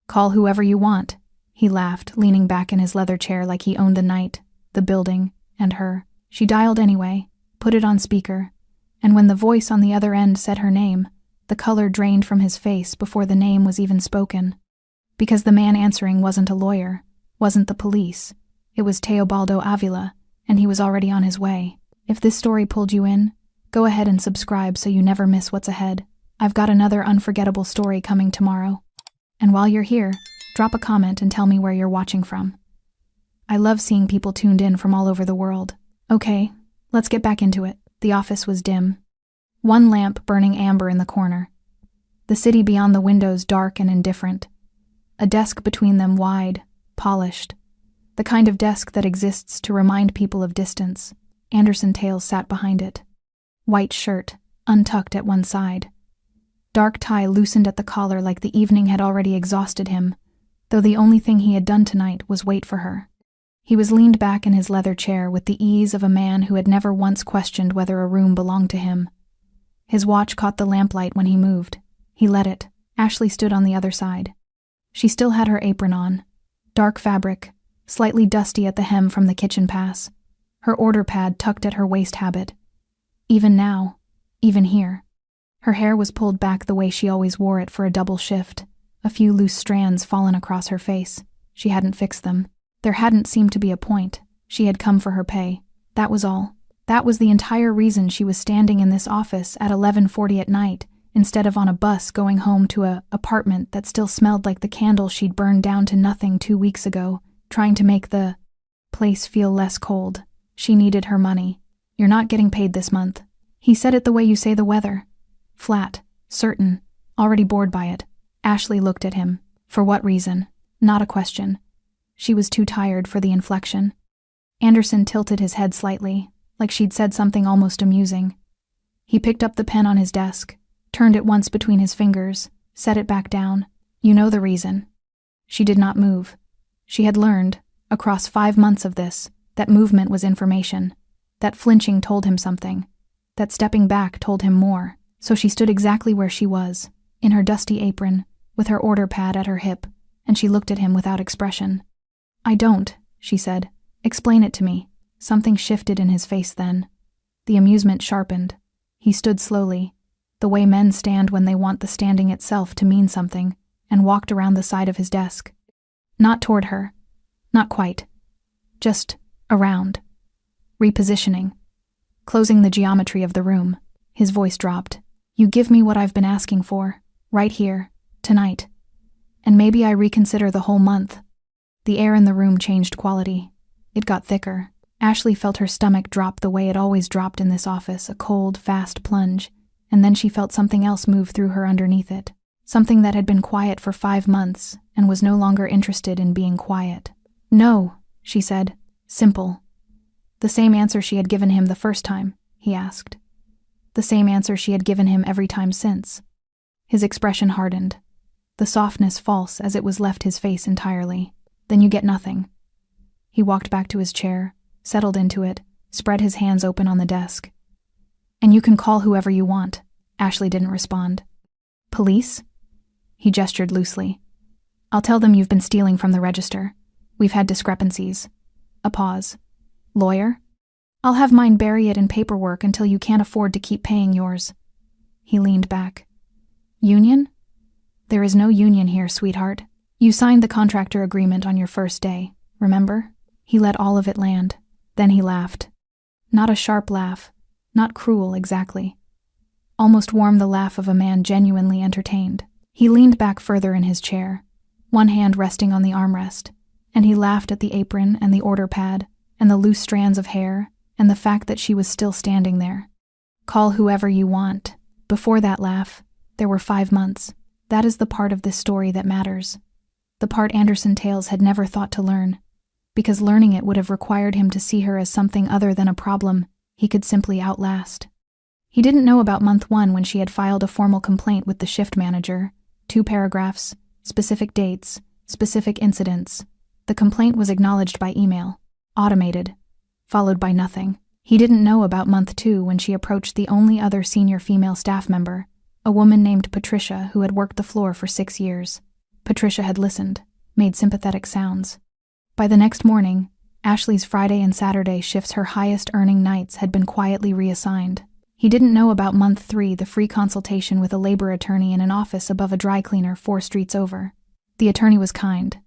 Call whoever you want, he laughed, leaning back in his leather chair like he owned the night, the building, and her. She dialed anyway, put it on speaker, and when the voice on the other end said her name, the color drained from his face before the name was even spoken. Because the man answering wasn't a lawyer, wasn't the police. It was Teobaldo Avila, and he was already on his way. If this story pulled you in, go ahead and subscribe so you never miss what's ahead. I've got another unforgettable story coming tomorrow. And while you're here, drop a comment and tell me where you're watching from. I love seeing people tuned in from all over the world. Okay, let's get back into it. The office was dim. One lamp burning amber in the corner. The city beyond the windows dark and indifferent. A desk between them wide, polished. The kind of desk that exists to remind people of distance. Anderson Tales sat behind it. White shirt, untucked at one side. Dark tie loosened at the collar like the evening had already exhausted him, though the only thing he had done tonight was wait for her. He was leaned back in his leather chair with the ease of a man who had never once questioned whether a room belonged to him. His watch caught the lamplight when he moved. He let it. Ashley stood on the other side. She still had her apron on. Dark fabric, slightly dusty at the hem from the kitchen pass. Her order pad tucked at her waist habit. Even now, even here. Her hair was pulled back the way she always wore it for a double shift, a few loose strands fallen across her face. She hadn't fixed them. There hadn't seemed to be a point. She had come for her pay. That was all. That was the entire reason she was standing in this office at 11:40 at night, instead of on a bus going home to a apartment that still smelled like the candle she'd burned down to nothing 2 weeks ago, trying to make the place feel less cold. She needed her money. You're not getting paid this month. He said it the way you say the weather. Flat, certain, already bored by it. Ashley looked at him. For what reason? Not a question. She was too tired for the inflection. Anderson tilted his head slightly, like she'd said something almost amusing. He picked up the pen on his desk, turned it once between his fingers, set it back down. You know the reason. She did not move. She had learned, across 5 months of this, that movement was information, that flinching told him something, that stepping back told him more. So she stood exactly where she was, in her dusty apron, with her order pad at her hip, and she looked at him without expression. I don't, she said. Explain it to me. Something shifted in his face then. The amusement sharpened. He stood slowly, the way men stand when they want the standing itself to mean something, and walked around the side of his desk. Not toward her. Not quite. Just around. Repositioning. Closing the geometry of the room. His voice dropped. You give me what I've been asking for, right here, tonight. And maybe I reconsider the whole month. The air in the room changed quality. It got thicker. Ashley felt her stomach drop the way it always dropped in this office, a cold, fast plunge, and then she felt something else move through her underneath it. Something that had been quiet for 5 months and was no longer interested in being quiet. No, she said. Simple. The same answer she had given him the first time, he asked. The same answer she had given him every time since. His expression hardened. The softness false as it was left his face entirely. Then you get nothing. He walked back to his chair, settled into it, spread his hands open on the desk. And you can call whoever you want. Ashley didn't respond. Police? He gestured loosely. I'll tell them you've been stealing from the register. We've had discrepancies. A pause. Lawyer? I'll have mine bury it in paperwork until you can't afford to keep paying yours. He leaned back. Union? There is no union here, sweetheart. You signed the contractor agreement on your first day, remember? He let all of it land. Then he laughed. Not a sharp laugh. Not cruel, exactly. Almost warm the laugh of a man genuinely entertained. He leaned back further in his chair, one hand resting on the armrest, and he laughed at the apron and the order pad and the loose strands of hair and the fact that she was still standing there. Call whoever you want. Before that laugh, there were 5 months. That is the part of this story that matters. The part Anderson Tales had never thought to learn, because learning it would have required him to see her as something other than a problem he could simply outlast. He didn't know about month 1 when she had filed a formal complaint with the shift manager, 2 paragraphs, specific dates, specific incidents. The complaint was acknowledged by email, automated, followed by nothing. He didn't know about month 2 when she approached the only other senior female staff member, a woman named Patricia who had worked the floor for 6 years. Patricia had listened, made sympathetic sounds. By the next morning, Ashley's Friday and Saturday shifts, her highest-earning nights, had been quietly reassigned. He didn't know about month 3, the free consultation with a labor attorney in an office above a dry cleaner 4 streets over. The attorney was kind.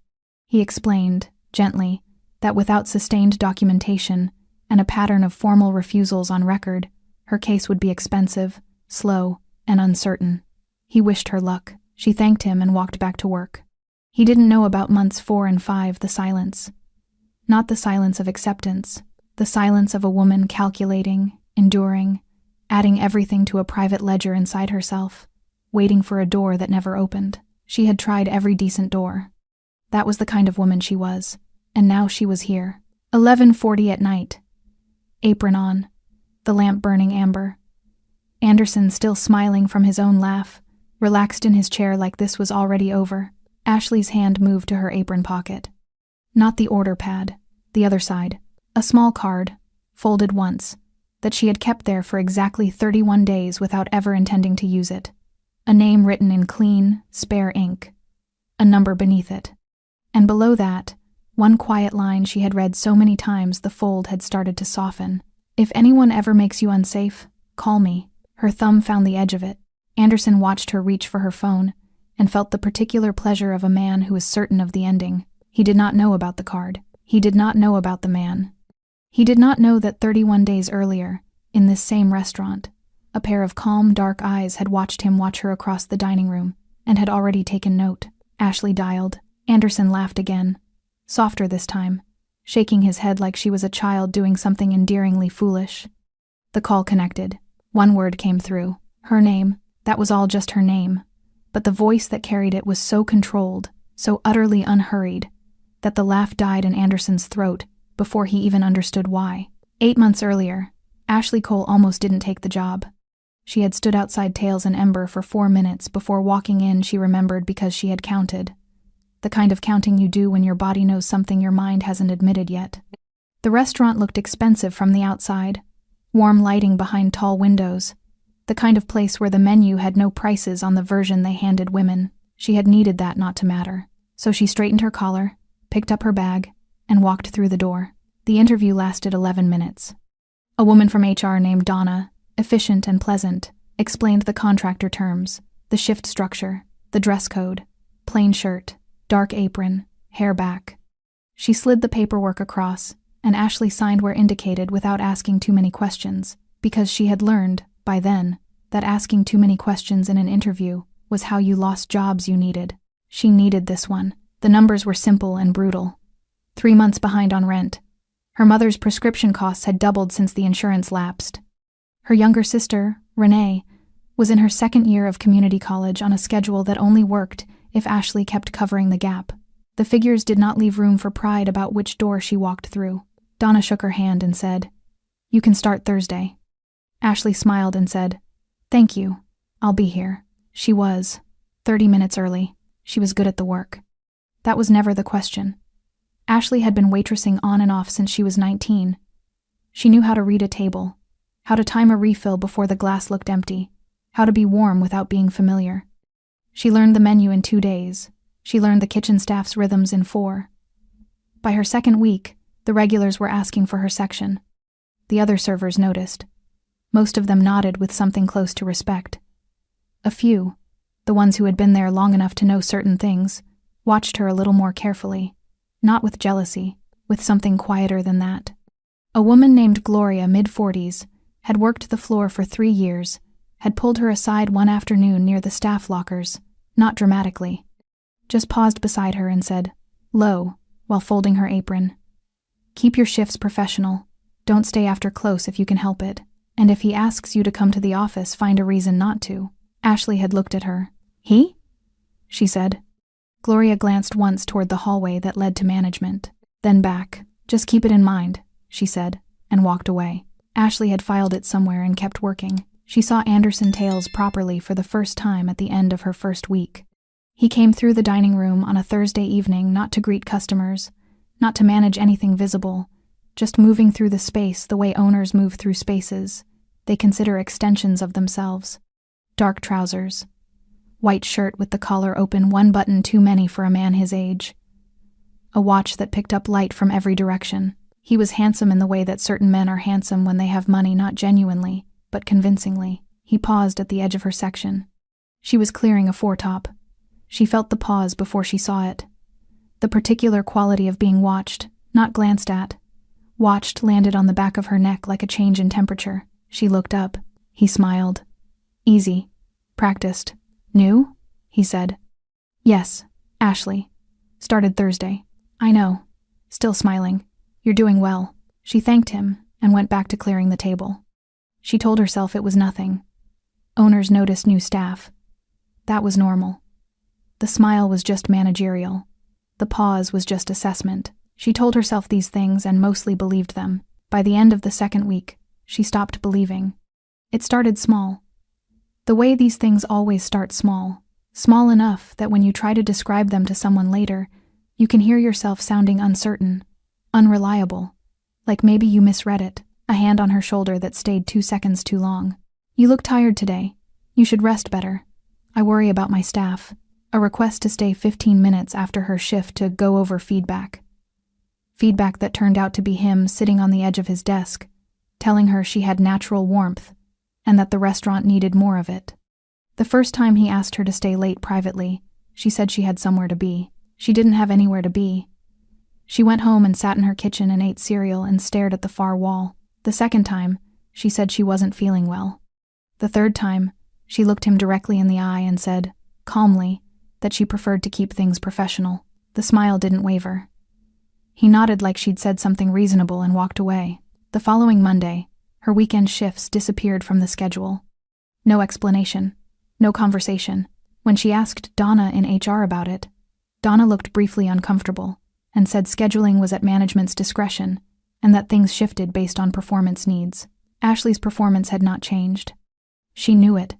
He explained, gently, that without sustained documentation and a pattern of formal refusals on record, her case would be expensive, slow, and uncertain. He wished her luck. She thanked him and walked back to work. He didn't know about months 4 and 5, the silence. Not the silence of acceptance, the silence of a woman calculating, enduring, adding everything to a private ledger inside herself, waiting for a door that never opened. She had tried every decent door. That was the kind of woman she was, and now she was here. 11:40 at night. Apron on, the lamp burning amber. Anderson, still smiling from his own laugh, relaxed in his chair like this was already over. Ashley's hand moved to her apron pocket. Not the order pad, the other side. A small card, folded once, that she had kept there for exactly 31 days without ever intending to use it. A name written in clean, spare ink. A number beneath it. And below that, one quiet line she had read so many times the fold had started to soften. If anyone ever makes you unsafe, call me. Her thumb found the edge of it. Anderson watched her reach for her phone and felt the particular pleasure of a man who is certain of the ending. He did not know about the card. He did not know about the man. He did not know that 31 days earlier, in this same restaurant, a pair of calm, dark eyes had watched him watch her across the dining room and had already taken note. Ashley dialed. Anderson laughed again, softer this time, shaking his head like she was a child doing something endearingly foolish. The call connected. One word came through. Her name. That was all, just her name. But the voice that carried it was so controlled, so utterly unhurried, that the laugh died in Anderson's throat before he even understood why. 8 months earlier, Ashley Cole almost didn't take the job. She had stood outside Tails and Ember for 4 minutes before walking in. She remembered because she had counted. The kind of counting you do when your body knows something your mind hasn't admitted yet. The restaurant looked expensive from the outside. Warm lighting behind tall windows. The kind of place where the menu had no prices on the version they handed women. She had needed that not to matter. So she straightened her collar, picked up her bag, and walked through the door. The interview lasted 11 minutes. A woman from HR named Donna, efficient and pleasant, explained the contractor terms, the shift structure, the dress code, plain shirt, dark apron, hair back. She slid the paperwork across, and Ashley signed where indicated without asking too many questions, because she had learned, by then, that asking too many questions in an interview was how you lost jobs you needed. She needed this one. The numbers were simple and brutal. 3 months behind on rent. Her mother's prescription costs had doubled since the insurance lapsed. Her younger sister, Renee, was in her 2nd year of community college on a schedule that only worked if Ashley kept covering the gap. The figures did not leave room for pride about which door she walked through. Donna shook her hand and said, "You can start Thursday." Ashley smiled and said, "Thank you. I'll be here." She was 30 minutes early. She was good at the work. That was never the question. Ashley had been waitressing on and off since she was 19. She knew how to read a table, how to time a refill before the glass looked empty, how to be warm without being familiar. She learned the menu in 2 days. She learned the kitchen staff's rhythms in 4. By her 2nd week, the regulars were asking for her section. The other servers noticed. Most of them nodded with something close to respect. A few, the ones who had been there long enough to know certain things, watched her a little more carefully, not with jealousy, with something quieter than that. A woman named Gloria, mid-40s, had worked the floor for 3 years, had pulled her aside one afternoon near the staff lockers, not dramatically, just paused beside her and said, low, while folding her apron, "Keep your shifts professional. Don't stay after close if you can help it. And if he asks you to come to the office, find a reason not to." Ashley had looked at her. "He?" she said. Gloria glanced once toward the hallway that led to management, then back. "Just keep it in mind," she said, and walked away. Ashley had filed it somewhere and kept working. She saw Anderson Tails properly for the first time at the end of her first week. He came through the dining room on a Thursday evening not to greet customers, not to manage anything visible, just moving through the space the way owners move through spaces they consider extensions of themselves. Dark trousers, White shirt with the collar open, one button too many for a man his age. A watch that picked up light from every direction. He was handsome in the way that certain men are handsome when they have money, not genuinely, but convincingly. He paused at the edge of her section. She was clearing a foretop. She felt the pause before she saw it. The particular quality of being watched, not glanced at. Watched landed on the back of her neck like a change in temperature. She looked up. He smiled. Easy. Practiced. New? He said. Yes, Ashley. Started Thursday. I know. Still smiling. You're doing well. She thanked him and went back to clearing the table. She told herself it was nothing. Owners noticed new staff. That was normal. The smile was just managerial. The pause was just assessment. She told herself these things and mostly believed them. By the end of the second week, she stopped believing. It started small. The way these things always start small. Small enough that when you try to describe them to someone later, you can hear yourself sounding uncertain, unreliable. Like maybe you misread it, a hand on her shoulder that stayed 2 seconds too long. You look tired today. You should rest better. I worry about my staff. A request to stay 15 minutes after her shift to go over feedback. Feedback that turned out to be him sitting on the edge of his desk, telling her she had natural warmth, and that the restaurant needed more of it. The first time he asked her to stay late privately, she said she had somewhere to be. She didn't have anywhere to be. She went home and sat in her kitchen and ate cereal and stared at the far wall. The second time, she said she wasn't feeling well. The third time, she looked him directly in the eye and said, calmly, that she preferred to keep things professional. The smile didn't waver. He nodded like she'd said something reasonable and walked away. The following Monday, her weekend shifts disappeared from the schedule. No explanation. No conversation. When she asked Donna in HR about it, Donna looked briefly uncomfortable and said scheduling was at management's discretion and that things shifted based on performance needs. Ashley's performance had not changed. She knew it.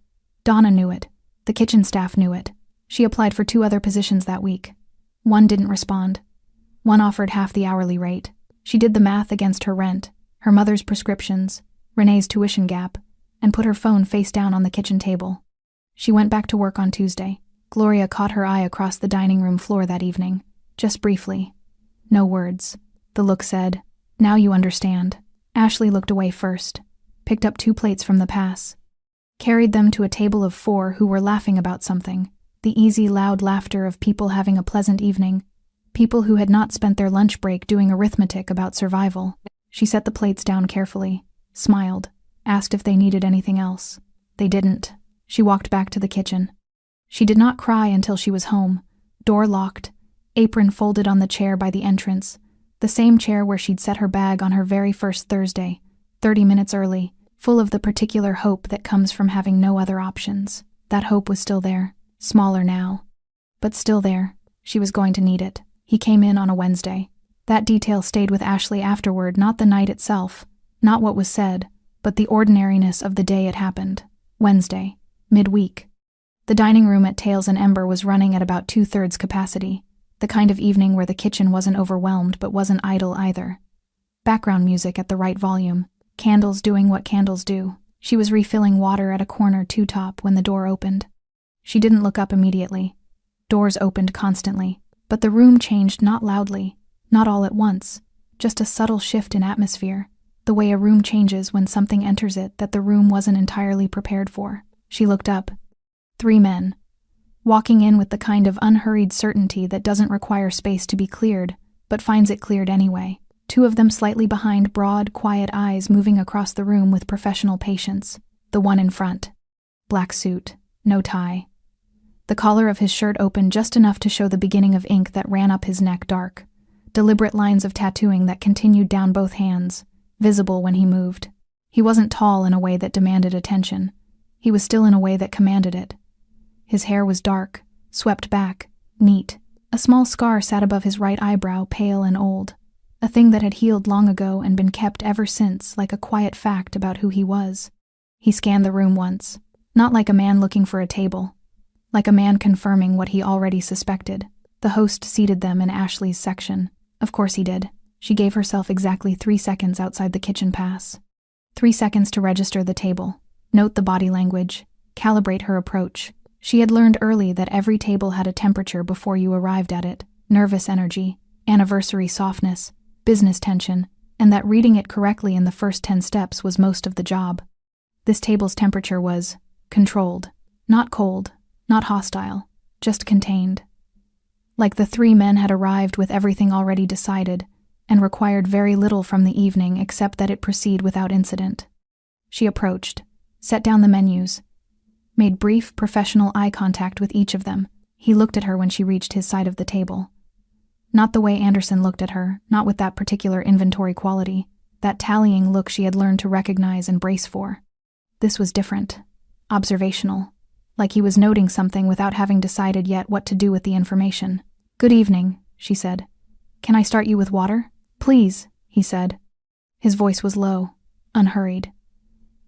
Donna knew it. The kitchen staff knew it. She applied for 2 other positions that week. One didn't respond. One offered half the hourly rate. She did the math against her rent, her mother's prescriptions, Renee's tuition gap, and put her phone face down on the kitchen table. She went back to work on Tuesday. Gloria caught her eye across the dining room floor that evening, just briefly. No words. The look said, now you understand. Ashley looked away first, picked up 2 plates from the pass, carried them to a table of 4 who were laughing about something, the easy, loud laughter of people having a pleasant evening, people who had not spent their lunch break doing arithmetic about survival. She set the plates down carefully, smiled, asked if they needed anything else. They didn't. She walked back to the kitchen. She did not cry until she was home, door locked, apron folded on the chair by the entrance, the same chair where she'd set her bag on her very first Thursday, 30 minutes early, full of the particular hope that comes from having no other options. That hope was still there, smaller now, but still there. She was going to need it. He came in on a Wednesday. That detail stayed with Ashley afterward, not the night itself, not what was said, but the ordinariness of the day it happened. Wednesday, midweek. The dining room at Tails and Ember was running at about 2/3 capacity, the kind of evening where the kitchen wasn't overwhelmed but wasn't idle either. Background music at the right volume, candles doing what candles do. She was refilling water at a corner two-top when the door opened. She didn't look up immediately. Doors opened constantly, but the room changed not loudly, not all at once, just a subtle shift in atmosphere, the way a room changes when something enters it that the room wasn't entirely prepared for. She looked up. 3 men, walking in with the kind of unhurried certainty that doesn't require space to be cleared, but finds it cleared anyway. 2 of them slightly behind, broad, quiet eyes moving across the room with professional patience. The one in front. Black suit, no tie. The collar of his shirt open just enough to show the beginning of ink that ran up his neck dark. Deliberate lines of tattooing that continued down both hands, visible when he moved. He wasn't tall in a way that demanded attention. He was still in a way that commanded it. His hair was dark, swept back, neat. A small scar sat above his right eyebrow, pale and old. A thing that had healed long ago and been kept ever since, like a quiet fact about who he was. He scanned the room once, not like a man looking for a table, like a man confirming what he already suspected. The host seated them in Ashley's section. Of course he did. She gave herself exactly 3 seconds outside the kitchen pass. 3 seconds to register the table, note the body language, calibrate her approach. She had learned early that every table had a temperature before you arrived at it: nervous energy, anniversary softness, business tension, and that reading it correctly in the first 10 steps was most of the job. This table's temperature was controlled, not cold, not hostile, just contained. Like the 3 men had arrived with everything already decided and required very little from the evening except that it proceed without incident. She approached, set down the menus, made brief, professional eye contact with each of them. He looked at her when she reached his side of the table. Not the way Anderson looked at her, not with that particular inventory quality, that tallying look she had learned to recognize and brace for. This was different, observational, like he was noting something without having decided yet what to do with the information. "Good evening," she said. "Can I start you with water?" "Please," he said. His voice was low, unhurried,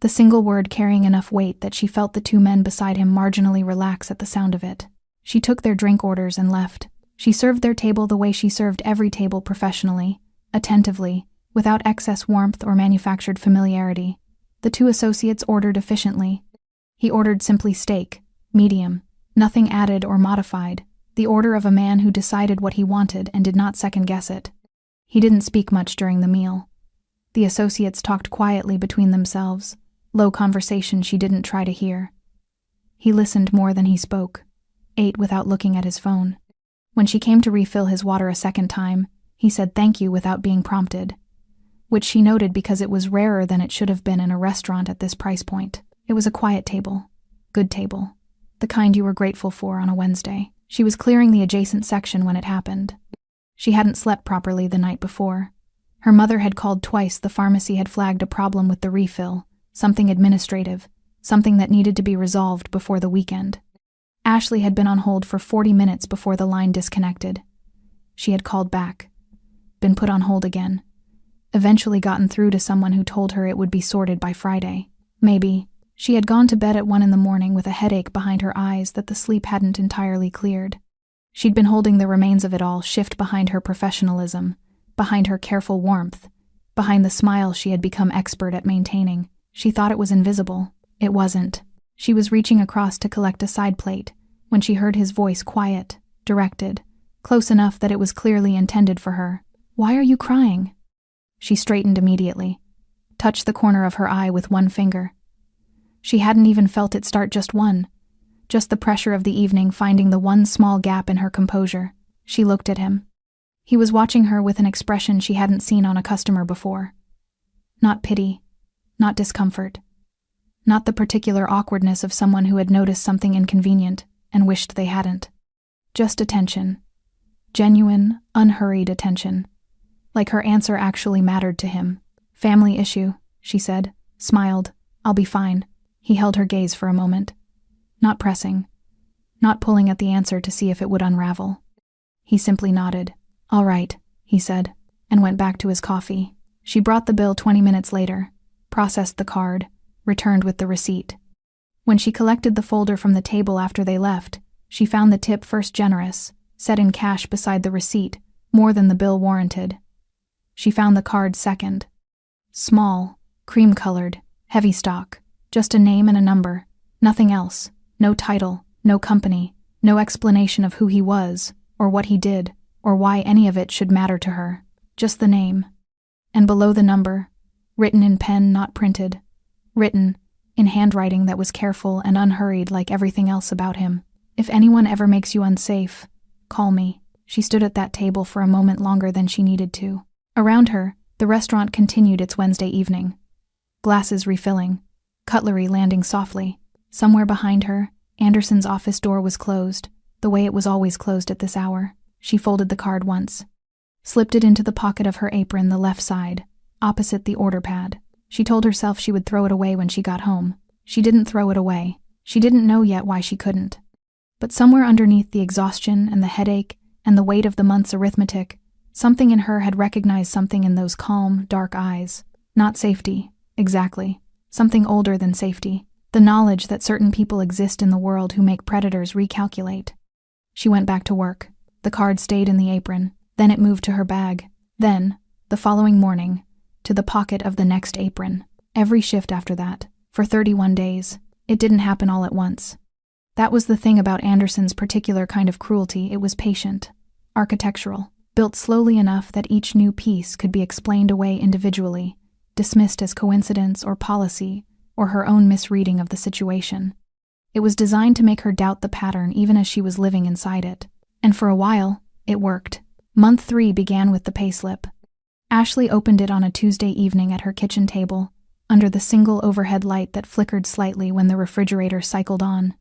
the single word carrying enough weight that she felt the 2 men beside him marginally relax at the sound of it. She took their drink orders and left. She served their table the way she served every table, professionally, attentively, without excess warmth or manufactured familiarity. The 2 associates ordered efficiently. He ordered simply steak, medium, nothing added or modified, the order of a man who decided what he wanted and did not second-guess it. He didn't speak much during the meal. The associates talked quietly between themselves, low conversation she didn't try to hear. He listened more than he spoke, ate without looking at his phone. When she came to refill his water a second time, he said thank you without being prompted, which she noted because it was rarer than it should have been in a restaurant at this price point. It was a quiet table, good table, the kind you were grateful for on a Wednesday. She was clearing the adjacent section when it happened. She hadn't slept properly the night before. Her mother had called twice. The pharmacy had flagged a problem with the refill, something administrative, something that needed to be resolved before the weekend. Ashley had been on hold for 40 minutes before the line disconnected. She had called back, been put on hold again, eventually gotten through to someone who told her it would be sorted by Friday. Maybe. She had gone to bed at 1 a.m. with a headache behind her eyes that the sleep hadn't entirely cleared. She'd been holding the remains of it all shift behind her professionalism, behind her careful warmth, behind the smile she had become expert at maintaining. She thought it was invisible. It wasn't. She was reaching across to collect a side plate when she heard his voice, quiet, directed, close enough that it was clearly intended for her. "Why are you crying?" She straightened immediately, touched the corner of her eye with one finger. She hadn't even felt it start, just one. Just the pressure of the evening finding the one small gap in her composure. She looked at him. He was watching her with an expression she hadn't seen on a customer before. Not pity, not discomfort, not the particular awkwardness of someone who had noticed something inconvenient and wished they hadn't. Just attention. Genuine, unhurried attention. Like her answer actually mattered to him. "Family issue," she said, smiled. "I'll be fine." He held her gaze for a moment. Not pressing, not pulling at the answer to see if it would unravel. He simply nodded. "All right," he said, and went back to his coffee. She brought the bill 20 minutes later, processed the card, returned with the receipt. When she collected the folder from the table after they left, she found the tip first generous, set in cash beside the receipt, more than the bill warranted. She found the card second. Small, cream-colored, heavy stock. Just a name and a number, nothing else, no title, no company, no explanation of who he was, or what he did, or why any of it should matter to her. Just the name. And below the number, written in pen not printed, written in handwriting that was careful and unhurried like everything else about him. "If anyone ever makes you unsafe, call me." She stood at that table for a moment longer than she needed to. Around her, the restaurant continued its Wednesday evening. Glasses refilling. Cutlery landing softly. Somewhere behind her, Anderson's office door was closed, the way it was always closed at this hour. She folded the card once, slipped it into the pocket of her apron, the left side, opposite the order pad. She told herself she would throw it away when she got home. She didn't throw it away. She didn't know yet why she couldn't. But somewhere underneath the exhaustion and the headache and the weight of the month's arithmetic, something in her had recognized something in those calm, dark eyes. Not safety, exactly. Something older than safety, the knowledge that certain people exist in the world who make predators recalculate. She went back to work. The card stayed in the apron, then it moved to her bag, then, the following morning, to the pocket of the next apron. Every shift after that, for 31 days. It didn't happen all at once. That was the thing about Anderson's particular kind of cruelty. It was patient, architectural, built slowly enough that each new piece could be explained away individually, dismissed as coincidence or policy or her own misreading of the situation. It was designed to make her doubt the pattern even as she was living inside it. And for a while, it worked. Month 3 began with the payslip. Ashley opened it on a Tuesday evening at her kitchen table, under the single overhead light that flickered slightly when the refrigerator cycled on.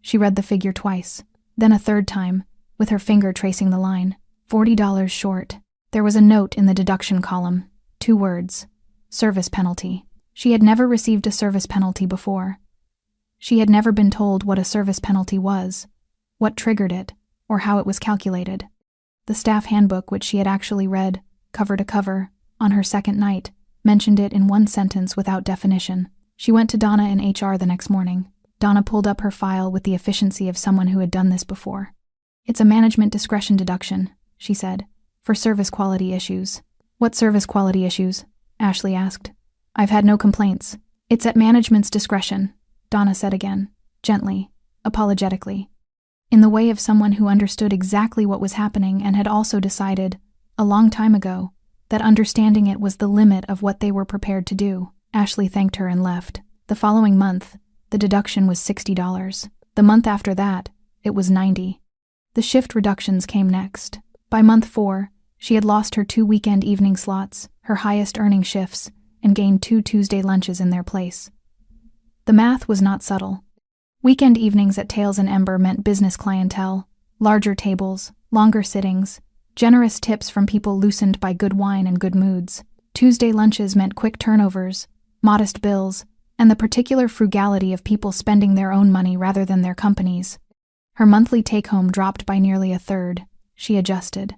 She read the figure twice, then a third time, with her finger tracing the line. $40 short. There was a note in the deduction column. 2 words. Service penalty. She had never received a service penalty before. She had never been told what a service penalty was, what triggered it, or how it was calculated. The staff handbook, which she had actually read, cover to cover, on her second night, mentioned it in one sentence without definition. She went to Donna in HR the next morning. Donna pulled up her file with the efficiency of someone who had done this before. "It's a management discretion deduction," she said, "for service quality issues." "What service quality issues?" Ashley asked. "I've had no complaints." "It's at management's discretion," Donna said again, gently, apologetically, in the way of someone who understood exactly what was happening and had also decided, a long time ago, that understanding it was the limit of what they were prepared to do. Ashley thanked her and left. The following month, the deduction was $60. The month after that, it was $90. The shift reductions came next. By month 4, she had lost her 2 weekend evening slots, her highest earning shifts, and gained 2 Tuesday lunches in their place. The math was not subtle. Weekend evenings at Tails and Ember meant business clientele, larger tables, longer sittings, generous tips from people loosened by good wine and good moods. Tuesday lunches meant quick turnovers, modest bills, and the particular frugality of people spending their own money rather than their company's. Her monthly take-home dropped by nearly a third. She adjusted.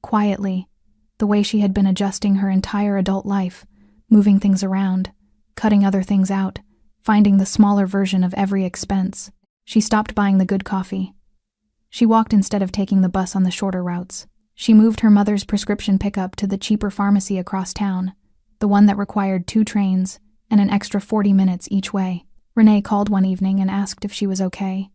Quietly, the way she had been adjusting her entire adult life, moving things around, cutting other things out, finding the smaller version of every expense. She stopped buying the good coffee. She walked instead of taking the bus on the shorter routes. She moved her mother's prescription pickup to the cheaper pharmacy across town, the one that required 2 trains and an extra 40 minutes each way. Renee called one evening and asked if she was okay.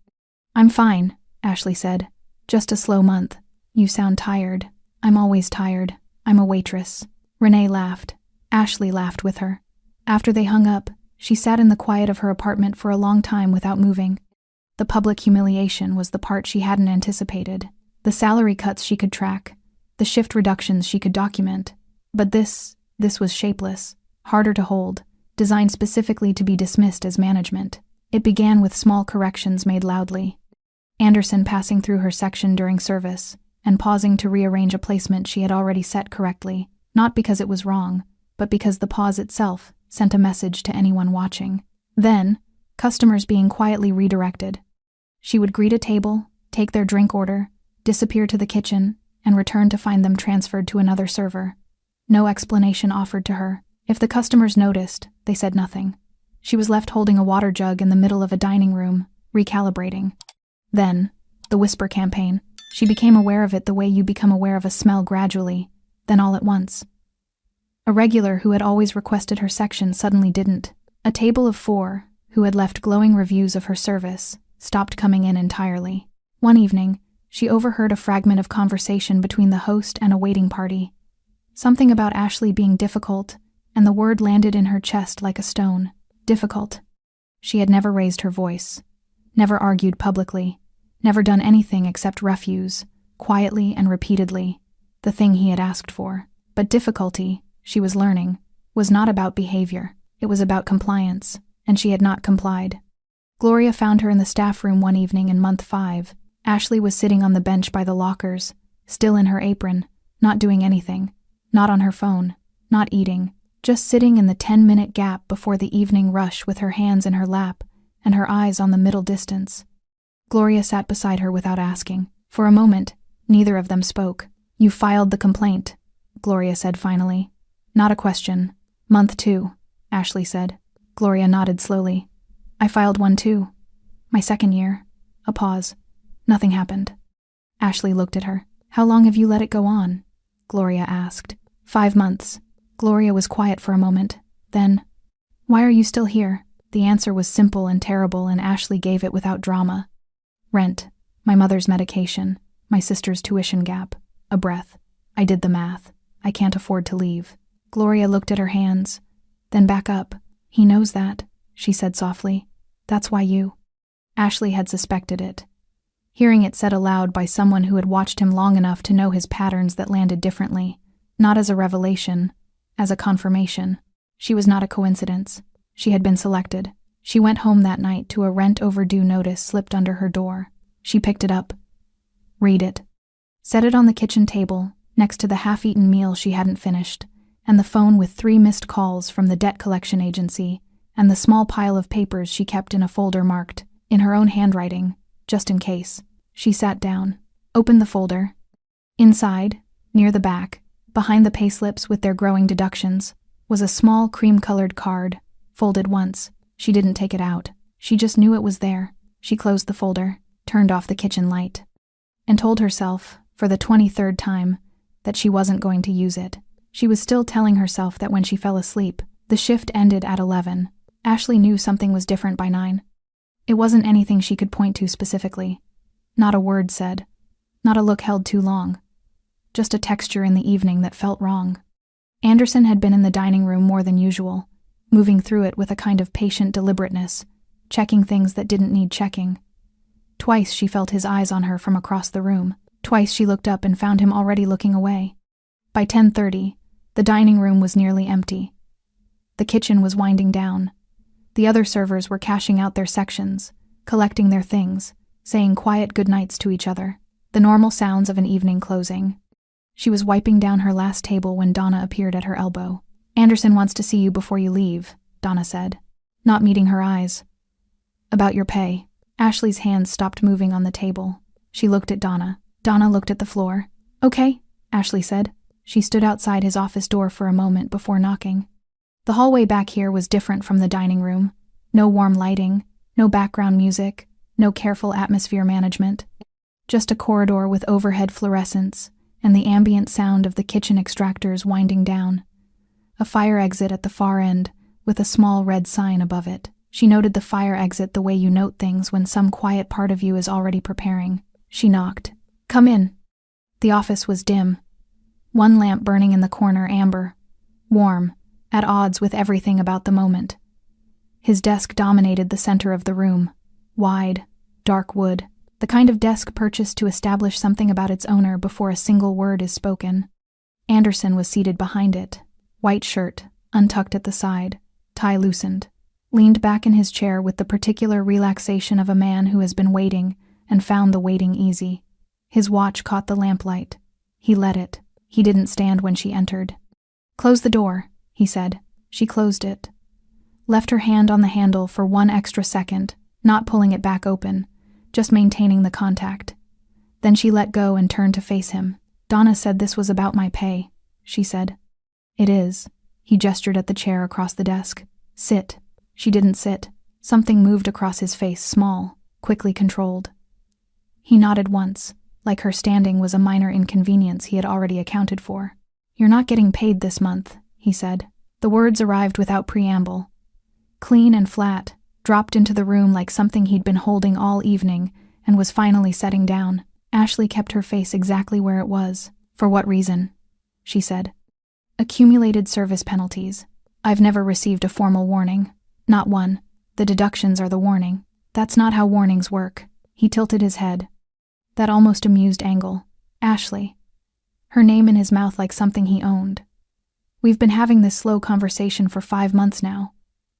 "I'm fine," Ashley said. "Just a slow month. You sound tired." "I'm always tired. I'm a waitress." Renee laughed. Ashley laughed with her. After they hung up, she sat in the quiet of her apartment for a long time without moving. The public humiliation was the part she hadn't anticipated. The salary cuts she could track, the shift reductions she could document. But this was shapeless, harder to hold, designed specifically to be dismissed as management. It began with small corrections made loudly. Anderson passing through her section during service, and pausing to rearrange a placement she had already set correctly, not because it was wrong, but because the pause itself sent a message to anyone watching. Then, customers being quietly redirected. She would greet a table, take their drink order, disappear to the kitchen, and return to find them transferred to another server. No explanation offered to her. If the customers noticed, they said nothing. She was left holding a water jug in the middle of a dining room, recalibrating. Then, the whisper campaign. She became aware of it the way you become aware of a smell gradually, then all at once. A regular who had always requested her section suddenly didn't. A table of 4, who had left glowing reviews of her service, stopped coming in entirely. One evening, she overheard a fragment of conversation between the host and a waiting party. Something about Ashley being difficult, and the word landed in her chest like a stone. Difficult. She had never raised her voice, never argued publicly, never done anything except refuse, quietly and repeatedly, the thing he had asked for. But difficulty, she was learning, was not about behavior. It was about compliance, and she had not complied. Gloria found her in the staff room one evening in month 5. Ashley was sitting on the bench by the lockers, still in her apron, not doing anything, not on her phone, not eating, just sitting in the 10-minute gap before the evening rush with her hands in her lap and her eyes on the middle distance. Gloria sat beside her without asking. For a moment, neither of them spoke. "You filed the complaint," Gloria said finally. "Not a question." "Month 2, Ashley said. Gloria nodded slowly. "I filed one too. My second year." A pause. Nothing happened. Ashley looked at her. "How long have you let it go on?" Gloria asked. 5 months. Gloria was quiet for a moment. Then, "Why are you still here?" The answer was simple and terrible, and Ashley gave it without drama. Rent, my mother's medication, my sister's tuition gap, a breath. I did the math. I can't afford to leave. Gloria looked at her hands, then back up. He knows that, she said softly. That's why you. Ashley had suspected it. Hearing it said aloud by someone who had watched him long enough to know his patterns that landed differently, not as a revelation, as a confirmation. She was not a coincidence. She had been selected. She went home that night to a rent overdue notice slipped under her door. She picked it up. Read it. Set it on the kitchen table, next to the half-eaten meal she hadn't finished, and the phone with 3 missed calls from the debt collection agency, and the small pile of papers she kept in a folder marked, in her own handwriting, just in case. She sat down, opened the folder. Inside, near the back, behind the payslips with their growing deductions, was a small cream-colored card, folded once. She didn't take it out. She just knew it was there. She closed the folder, turned off the kitchen light, and told herself, for the 23rd time, that she wasn't going to use it. She was still telling herself that when she fell asleep, the shift ended at 11. Ashley knew something was different by 9. It wasn't anything she could point to specifically. Not a word said. Not a look held too long. Just a texture in the evening that felt wrong. Anderson had been in the dining room more than usual, moving through it with a kind of patient deliberateness, checking things that didn't need checking. Twice she felt his eyes on her from across the room. Twice she looked up and found him already looking away. By 10:30, the dining room was nearly empty. The kitchen was winding down. The other servers were cashing out their sections, collecting their things, saying quiet goodnights to each other, the normal sounds of an evening closing. She was wiping down her last table when Donna appeared at her elbow. Anderson wants to see you before you leave, Donna said, not meeting her eyes. About your pay. Ashley's hands stopped moving on the table. She looked at Donna. Donna looked at the floor. Okay, Ashley said. She stood outside his office door for a moment before knocking. The hallway back here was different from the dining room. No warm lighting, no background music, no careful atmosphere management. Just a corridor with overhead fluorescents and the ambient sound of the kitchen extractors winding down. A fire exit at the far end with a small red sign above it. She noted the fire exit the way you note things when some quiet part of you is already preparing. She knocked. Come in. The office was dim. One lamp burning in the corner amber, warm, at odds with everything about the moment. His desk dominated the center of the room, wide, dark wood, the kind of desk purchased to establish something about its owner before a single word is spoken. Anderson was seated behind it, white shirt, untucked at the side, tie loosened, leaned back in his chair with the particular relaxation of a man who has been waiting and found the waiting easy. His watch caught the lamplight. He let it. He didn't stand when she entered. Close the door, he said. She closed it. Left her hand on the handle for 1 extra second, not pulling it back open, just maintaining the contact. Then she let go and turned to face him. Donna said this was about my pay, she said. It is. He gestured at the chair across the desk. Sit. She didn't sit. Something moved across his face, small, quickly controlled. He nodded once, like her standing was a minor inconvenience he had already accounted for. You're not getting paid this month, he said. The words arrived without preamble. Clean and flat, dropped into the room like something he'd been holding all evening and was finally setting down. Ashley kept her face exactly where it was. For what reason? She said. Accumulated service penalties. I've never received a formal warning. Not one. The deductions are the warning. That's not how warnings work. He tilted his head. That almost amused angle. Ashley. Her name in his mouth like something he owned. We've been having this slow conversation for 5 months now.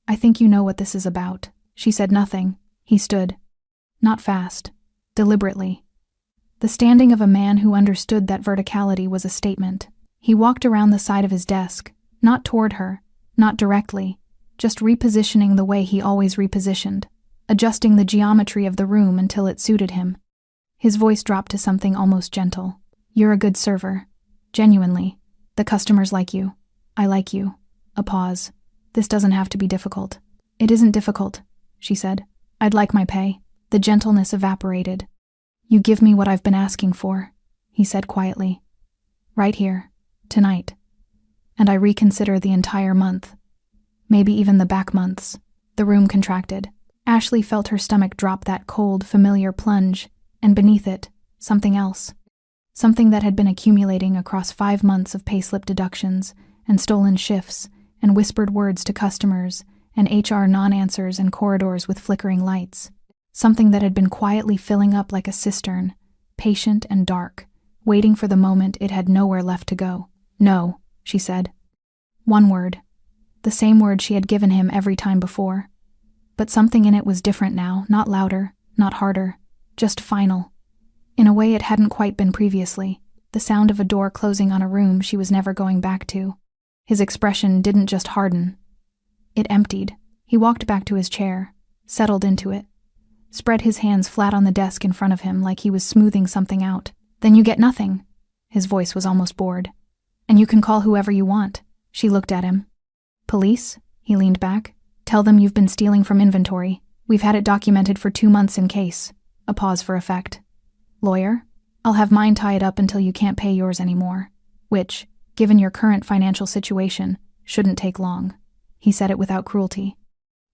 I think you know what this is about. She said nothing. He stood. Not fast. Deliberately. The standing of a man who understood that verticality was a statement. He walked around the side of his desk, not toward her, not directly, just repositioning the way he always repositioned, adjusting the geometry of the room until it suited him. His voice dropped to something almost gentle. You're a good server. Genuinely. The customers like you. I like you. A pause. This doesn't have to be difficult. It isn't difficult, she said. I'd like my pay. The gentleness evaporated. You give me what I've been asking for, he said quietly. Right here. Tonight. And I reconsider the entire month. Maybe even the back months. The room contracted. Ashley felt her stomach drop that cold, familiar plunge, and beneath it, something else. Something that had been accumulating across 5 months of payslip deductions, and stolen shifts, and whispered words to customers, and HR non-answers and corridors with flickering lights. Something that had been quietly filling up like a cistern, patient and dark, waiting for the moment it had nowhere left to go. "No," she said. One word. The same word she had given him every time before. But something in it was different now, not louder, not harder, just final. In a way it hadn't quite been previously, the sound of a door closing on a room she was never going back to. His expression didn't just harden. It emptied. He walked back to his chair, settled into it, spread his hands flat on the desk in front of him like he was smoothing something out. "Then you get nothing." His voice was almost bored. "And you can call whoever you want." She looked at him. "Police?" He leaned back. "Tell them you've been stealing from inventory. We've had it documented for 2 months in case." A pause for effect. "Lawyer? I'll have mine tied up until you can't pay yours anymore. Which, given your current financial situation, shouldn't take long." He said it without cruelty.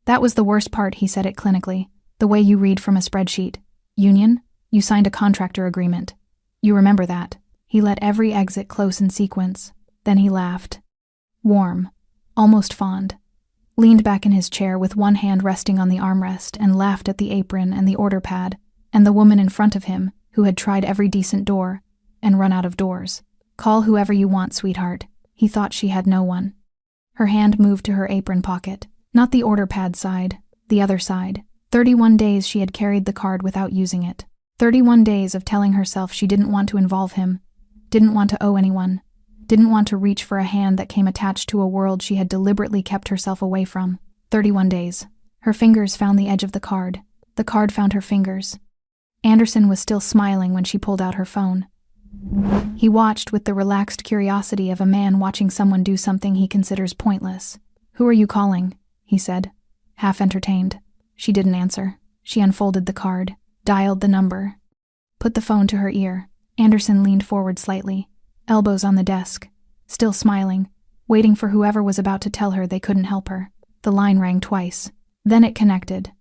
"That was the worst part," he said it clinically. "The way you read from a spreadsheet. Union? You signed a contractor agreement. You remember that." He let every exit close in sequence. Then he laughed. Warm. Almost fond. Leaned back in his chair with one hand resting on the armrest and laughed at the apron and the order pad, and the woman in front of him, who had tried every decent door, and run out of doors. "Call whoever you want, sweetheart." He thought she had no one. Her hand moved to her apron pocket. Not the order pad side, the other side. 31 days she had carried the card without using it. 31 days of telling herself she didn't want to involve him, didn't want to owe anyone, didn't want to reach for a hand that came attached to a world she had deliberately kept herself away from. 31 days. Her fingers found the edge of the card. The card found her fingers. Anderson was still smiling when she pulled out her phone. He watched with the relaxed curiosity of a man watching someone do something he considers pointless. "Who are you calling?" he said, half entertained. She didn't answer. She unfolded the card, dialed the number, put the phone to her ear. Anderson leaned forward slightly, elbows on the desk, still smiling, waiting for whoever was about to tell her they couldn't help her. The line rang twice. Then it connected.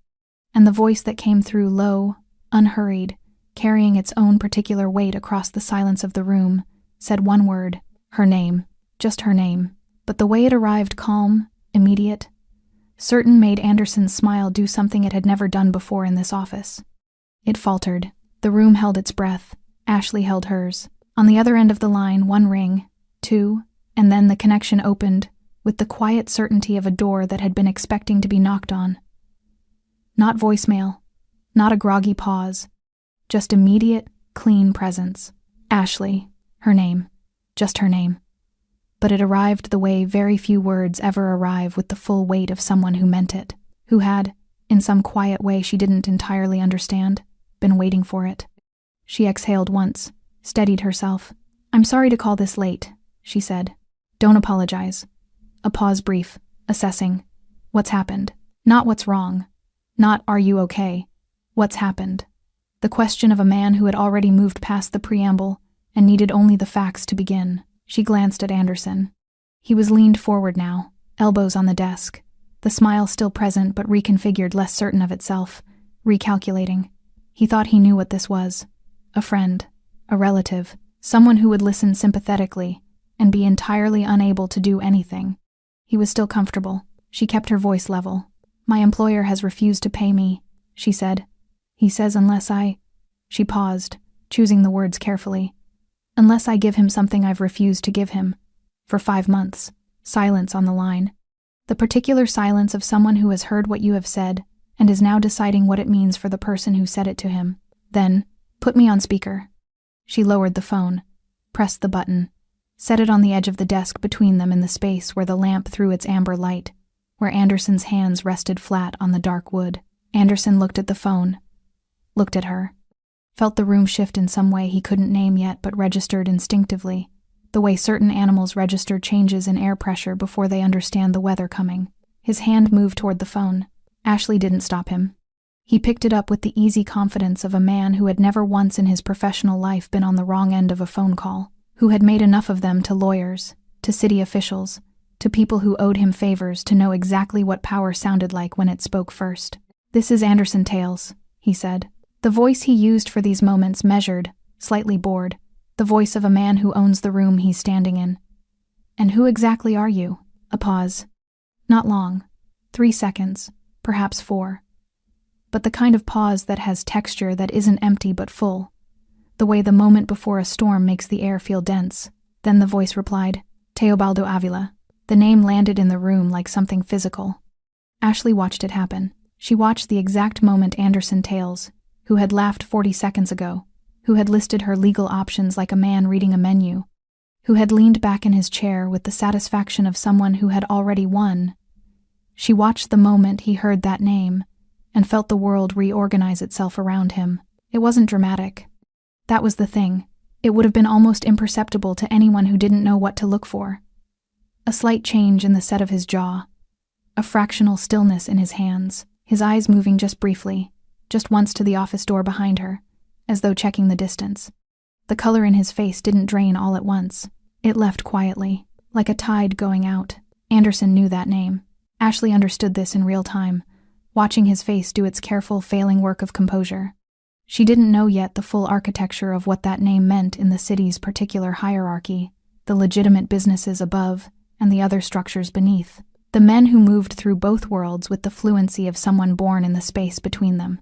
And the voice that came through low, unhurried, carrying its own particular weight across the silence of the room, said one word, her name, just her name. But the way it arrived calm, immediate, certain made Anderson's smile do something it had never done before in this office. It faltered. The room held its breath. Ashley held hers. On the other end of the line, 1 ring, 2, and then the connection opened, with the quiet certainty of a door that had been expecting to be knocked on. Not voicemail, not a groggy pause, just immediate, clean presence. Ashley, her name, just her name. But it arrived the way very few words ever arrive, with the full weight of someone who meant it, who had, in some quiet way she didn't entirely understand, been waiting for it. She exhaled once, steadied herself. "I'm sorry to call this late," she said. "Don't apologize." A pause brief, assessing. What's happened? Not what's wrong. Not are you okay? What's happened? The question of a man who had already moved past the preamble and needed only the facts to begin. She glanced at Anderson. He was leaned forward now, elbows on the desk, the smile still present but reconfigured, less certain of itself, recalculating. He thought he knew what this was. A friend, a relative, someone who would listen sympathetically and be entirely unable to do anything. He was still comfortable. She kept her voice level. "My employer has refused to pay me," she said. "He says unless I..." She paused, choosing the words carefully. "Unless I give him something I've refused to give him. For 5 months." Silence on the line. The particular silence of someone who has heard what you have said and is now deciding what it means for the person who said it to him. Then, "Put me on speaker." She lowered the phone, pressed the button, set it on the edge of the desk between them in the space where the lamp threw its amber light, where Anderson's hands rested flat on the dark wood. Anderson looked at the phone, looked at her, felt the room shift in some way he couldn't name yet but registered instinctively, the way certain animals register changes in air pressure before they understand the weather coming. His hand moved toward the phone. Ashley didn't stop him. He picked it up with the easy confidence of a man who had never once in his professional life been on the wrong end of a phone call, who had made enough of them to lawyers, to city officials, to people who owed him favors to know exactly what power sounded like when it spoke first. "This is Anderson Tales," he said. The voice he used for these moments measured, slightly bored, the voice of a man who owns the room he's standing in. "And who exactly are you?" A pause. Not long. 3 seconds, perhaps 4. But the kind of pause that has texture that isn't empty but full. The way the moment before a storm makes the air feel dense. Then the voice replied, "Teobaldo Avila." The name landed in the room like something physical. Ashley watched it happen. She watched the exact moment Anderson Tales, who had laughed 40 seconds ago, who had listed her legal options like a man reading a menu, who had leaned back in his chair with the satisfaction of someone who had already won. She watched the moment he heard that name and felt the world reorganize itself around him. It wasn't dramatic. That was the thing. It would have been almost imperceptible to anyone who didn't know what to look for. A slight change in the set of his jaw, a fractional stillness in his hands, his eyes moving just briefly, just once to the office door behind her, as though checking the distance. The color in his face didn't drain all at once. It left quietly, like a tide going out. Anderson knew that name. Ashley understood this in real time, watching his face do its careful, failing work of composure. She didn't know yet the full architecture of what that name meant in the city's particular hierarchy, the legitimate businesses above, and the other structures beneath. The men who moved through both worlds with the fluency of someone born in the space between them.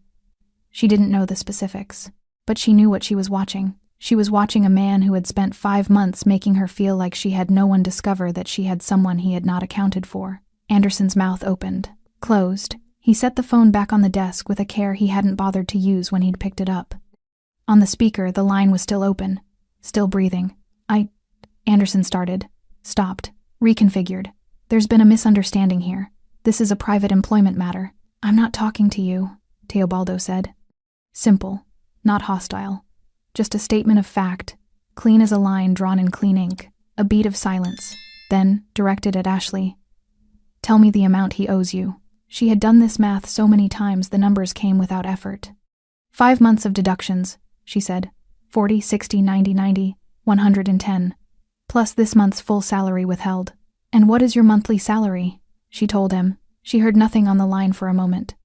She didn't know the specifics, but she knew what she was watching. She was watching a man who had spent 5 months making her feel like she had no one discover that she had someone he had not accounted for. Anderson's mouth opened, closed. He set the phone back on the desk with a care he hadn't bothered to use when he'd picked it up. On the speaker, the line was still open, still breathing. Anderson started, stopped, reconfigured. "There's been a misunderstanding here. This is a private employment matter." "I'm not talking to you," Teobaldo said. Simple, not hostile. Just a statement of fact, clean as a line drawn in clean ink. A beat of silence, then, directed at Ashley. "Tell me the amount he owes you." She had done this math so many times the numbers came without effort. 5 months of deductions, she said. 40, 60, 90, 90, 110. Plus this month's full salary withheld. "And what is your monthly salary?" she told him. She heard nothing on the line for a moment.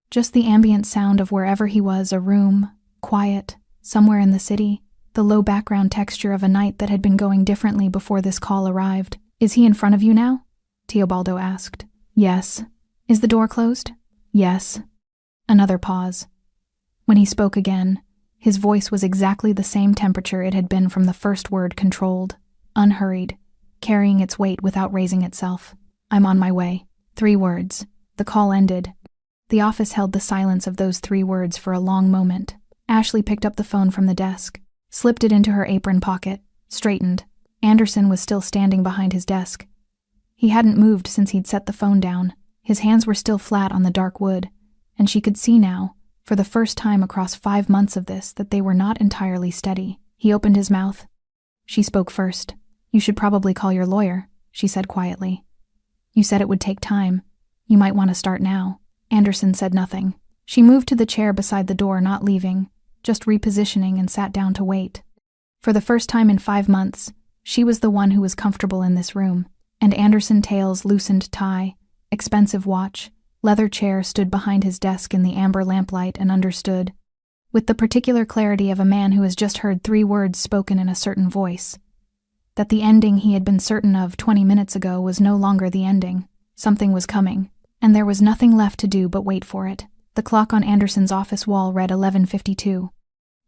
Just the ambient sound of wherever he was, a room, quiet, somewhere in the city, the low background texture of a night that had been going differently before this call arrived. "Is he in front of you now?" Teobaldo asked. "Yes." "Is the door closed?" "Yes." Another pause. When he spoke again, his voice was exactly the same temperature it had been from the first word, controlled, unhurried, carrying its weight without raising itself. "I'm on my way." 3 words. The call ended. The office held the silence of those 3 words for a long moment. Ashley picked up the phone from the desk, slipped it into her apron pocket, straightened. Anderson was still standing behind his desk. He hadn't moved since he'd set the phone down. His hands were still flat on the dark wood, and she could see now, for the first time across 5 months of this, that they were not entirely steady. He opened his mouth. She spoke first. "You should probably call your lawyer," she said quietly. "You said it would take time. You might want to start now." Anderson said nothing. She moved to the chair beside the door, not leaving, just repositioning, and sat down to wait. For the first time in 5 months, she was the one who was comfortable in this room, and Anderson Tales' loosened tie, expensive watch, leather chair stood behind his desk in the amber lamplight and understood, with the particular clarity of a man who has just heard 3 words spoken in a certain voice, that the ending he had been certain of 20 minutes ago was no longer the ending. Something was coming, and there was nothing left to do but wait for it. The clock on Anderson's office wall read 11:52.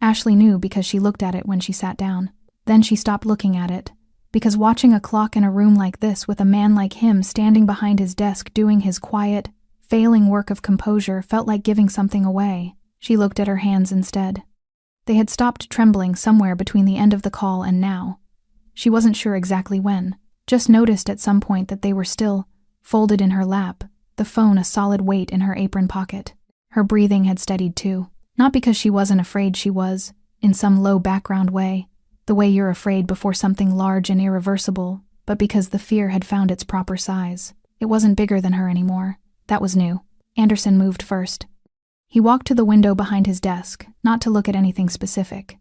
Ashley knew because she looked at it when she sat down. Then she stopped looking at it, because watching a clock in a room like this with a man like him standing behind his desk doing his quiet, failing work of composure felt like giving something away. She looked at her hands instead. They had stopped trembling somewhere between the end of the call and now. She wasn't sure exactly when, just noticed at some point that they were still, folded in her lap, the phone a solid weight in her apron pocket. Her breathing had steadied too, not because she wasn't afraid she was, in some low background way, the way you're afraid before something large and irreversible, but because the fear had found its proper size. It wasn't bigger than her anymore. That was new. Anderson moved first. He walked to the window behind his desk, not to look at anything specific,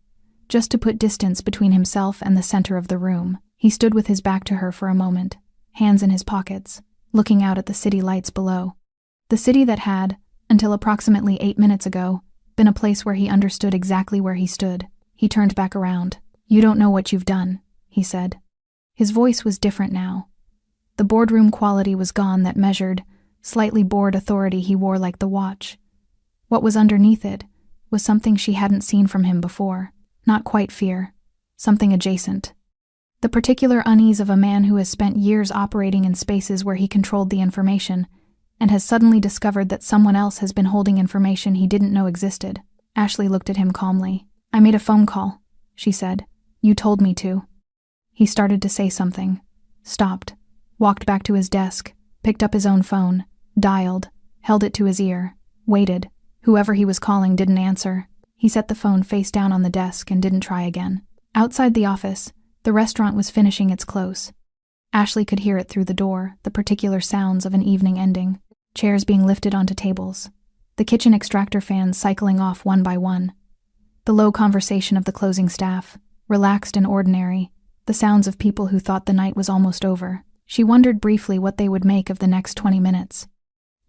just to put distance between himself and the center of the room. He stood with his back to her for a moment, hands in his pockets, looking out at the city lights below. The city that had, until approximately 8 minutes ago, been a place where he understood exactly where he stood. He turned back around. "You don't know what you've done," he said. His voice was different now. The boardroom quality was gone, that measured, slightly bored authority he wore like the watch. What was underneath it was something she hadn't seen from him before. Not quite fear. Something adjacent. The particular unease of a man who has spent years operating in spaces where he controlled the information and has suddenly discovered that someone else has been holding information he didn't know existed. Ashley looked at him calmly. "I made a phone call," she said. "You told me to." He started to say something. Stopped. Walked back to his desk. Picked up his own phone. Dialed. Held it to his ear. Waited. Whoever he was calling didn't answer. He set the phone face down on the desk and didn't try again. Outside the office, the restaurant was finishing its close. Ashley could hear it through the door, the particular sounds of an evening ending. Chairs being lifted onto tables. The kitchen extractor fans cycling off one by one. The low conversation of the closing staff, relaxed and ordinary, the sounds of people who thought the night was almost over. She wondered briefly what they would make of the next 20 minutes.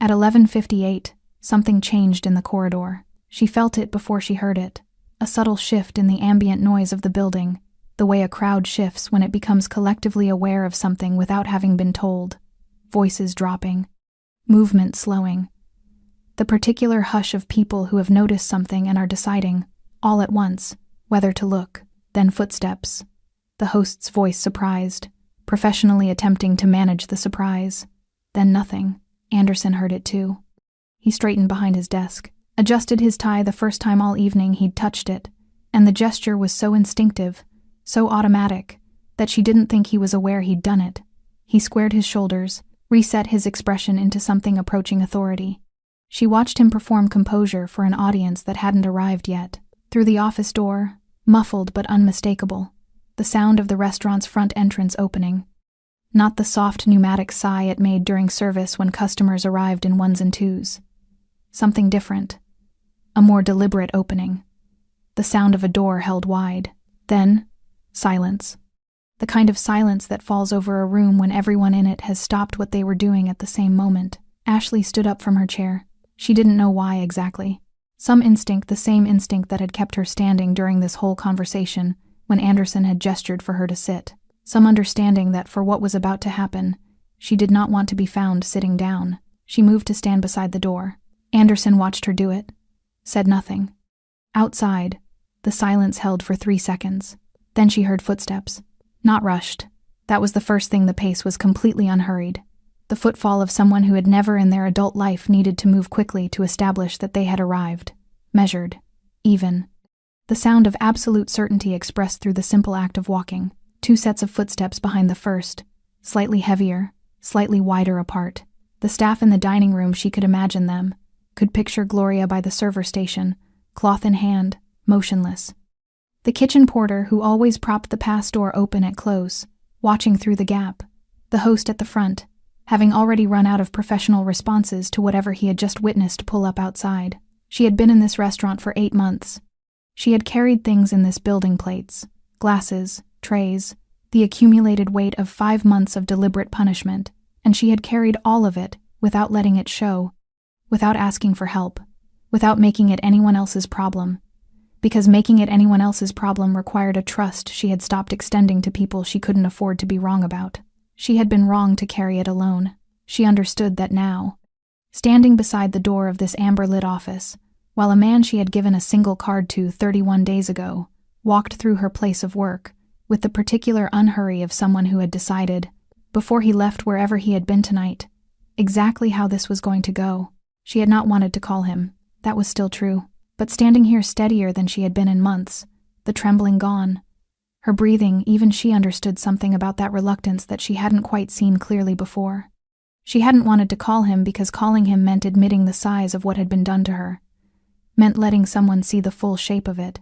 At 11:58, something changed in the corridor. She felt it before she heard it. A subtle shift in the ambient noise of the building, the way a crowd shifts when it becomes collectively aware of something without having been told. Voices dropping. Movement slowing. The particular hush of people who have noticed something and are deciding, all at once, whether to look. Then footsteps. The host's voice surprised, professionally attempting to manage the surprise. Then nothing. Anderson heard it too. He straightened behind his desk, adjusted his tie the first time all evening he'd touched it, and the gesture was so instinctive, so automatic, that she didn't think he was aware he'd done it. He squared his shoulders, reset his expression into something approaching authority. She watched him perform composure for an audience that hadn't arrived yet. Through the office door, muffled but unmistakable, the sound of the restaurant's front entrance opening. Not the soft pneumatic sigh it made during service when customers arrived in ones and twos. Something different. A more deliberate opening. The sound of a door held wide. Then, silence. The kind of silence that falls over a room when everyone in it has stopped what they were doing at the same moment. Ashley stood up from her chair. She didn't know why exactly. Some instinct, the same instinct that had kept her standing during this whole conversation when Anderson had gestured for her to sit. Some understanding that for what was about to happen, she did not want to be found sitting down. She moved to stand beside the door. Anderson watched her do it. Said nothing. Outside, the silence held for 3 seconds. Then she heard footsteps. Not rushed. That was the first thing. The pace was completely unhurried. The footfall of someone who had never in their adult life needed to move quickly to establish that they had arrived. Measured. Even. The sound of absolute certainty expressed through the simple act of walking. 2 sets of footsteps behind the first. Slightly heavier, slightly wider apart. The staff in the dining room, she could imagine them. Could picture Gloria by the server station, cloth in hand, motionless. The kitchen porter who always propped the pass door open at close, watching through the gap. The host at the front, having already run out of professional responses to whatever he had just witnessed pull up outside. She had been in this restaurant for 8 months. She had carried things in this building: plates, glasses, trays, the accumulated weight of 5 months of deliberate punishment, and she had carried all of it without letting it show, without asking for help, without making it anyone else's problem. Because making it anyone else's problem required a trust she had stopped extending to people she couldn't afford to be wrong about. She had been wrong to carry it alone. She understood that now. Standing beside the door of this amber-lit office, while a man she had given a single card to 31 days ago walked through her place of work, with the particular unhurry of someone who had decided, before he left wherever he had been tonight, exactly how this was going to go. She had not wanted to call him. That was still true. But standing here steadier than she had been in months, the trembling gone, her breathing, even she understood something about that reluctance that she hadn't quite seen clearly before. She hadn't wanted to call him because calling him meant admitting the size of what had been done to her, meant letting someone see the full shape of it,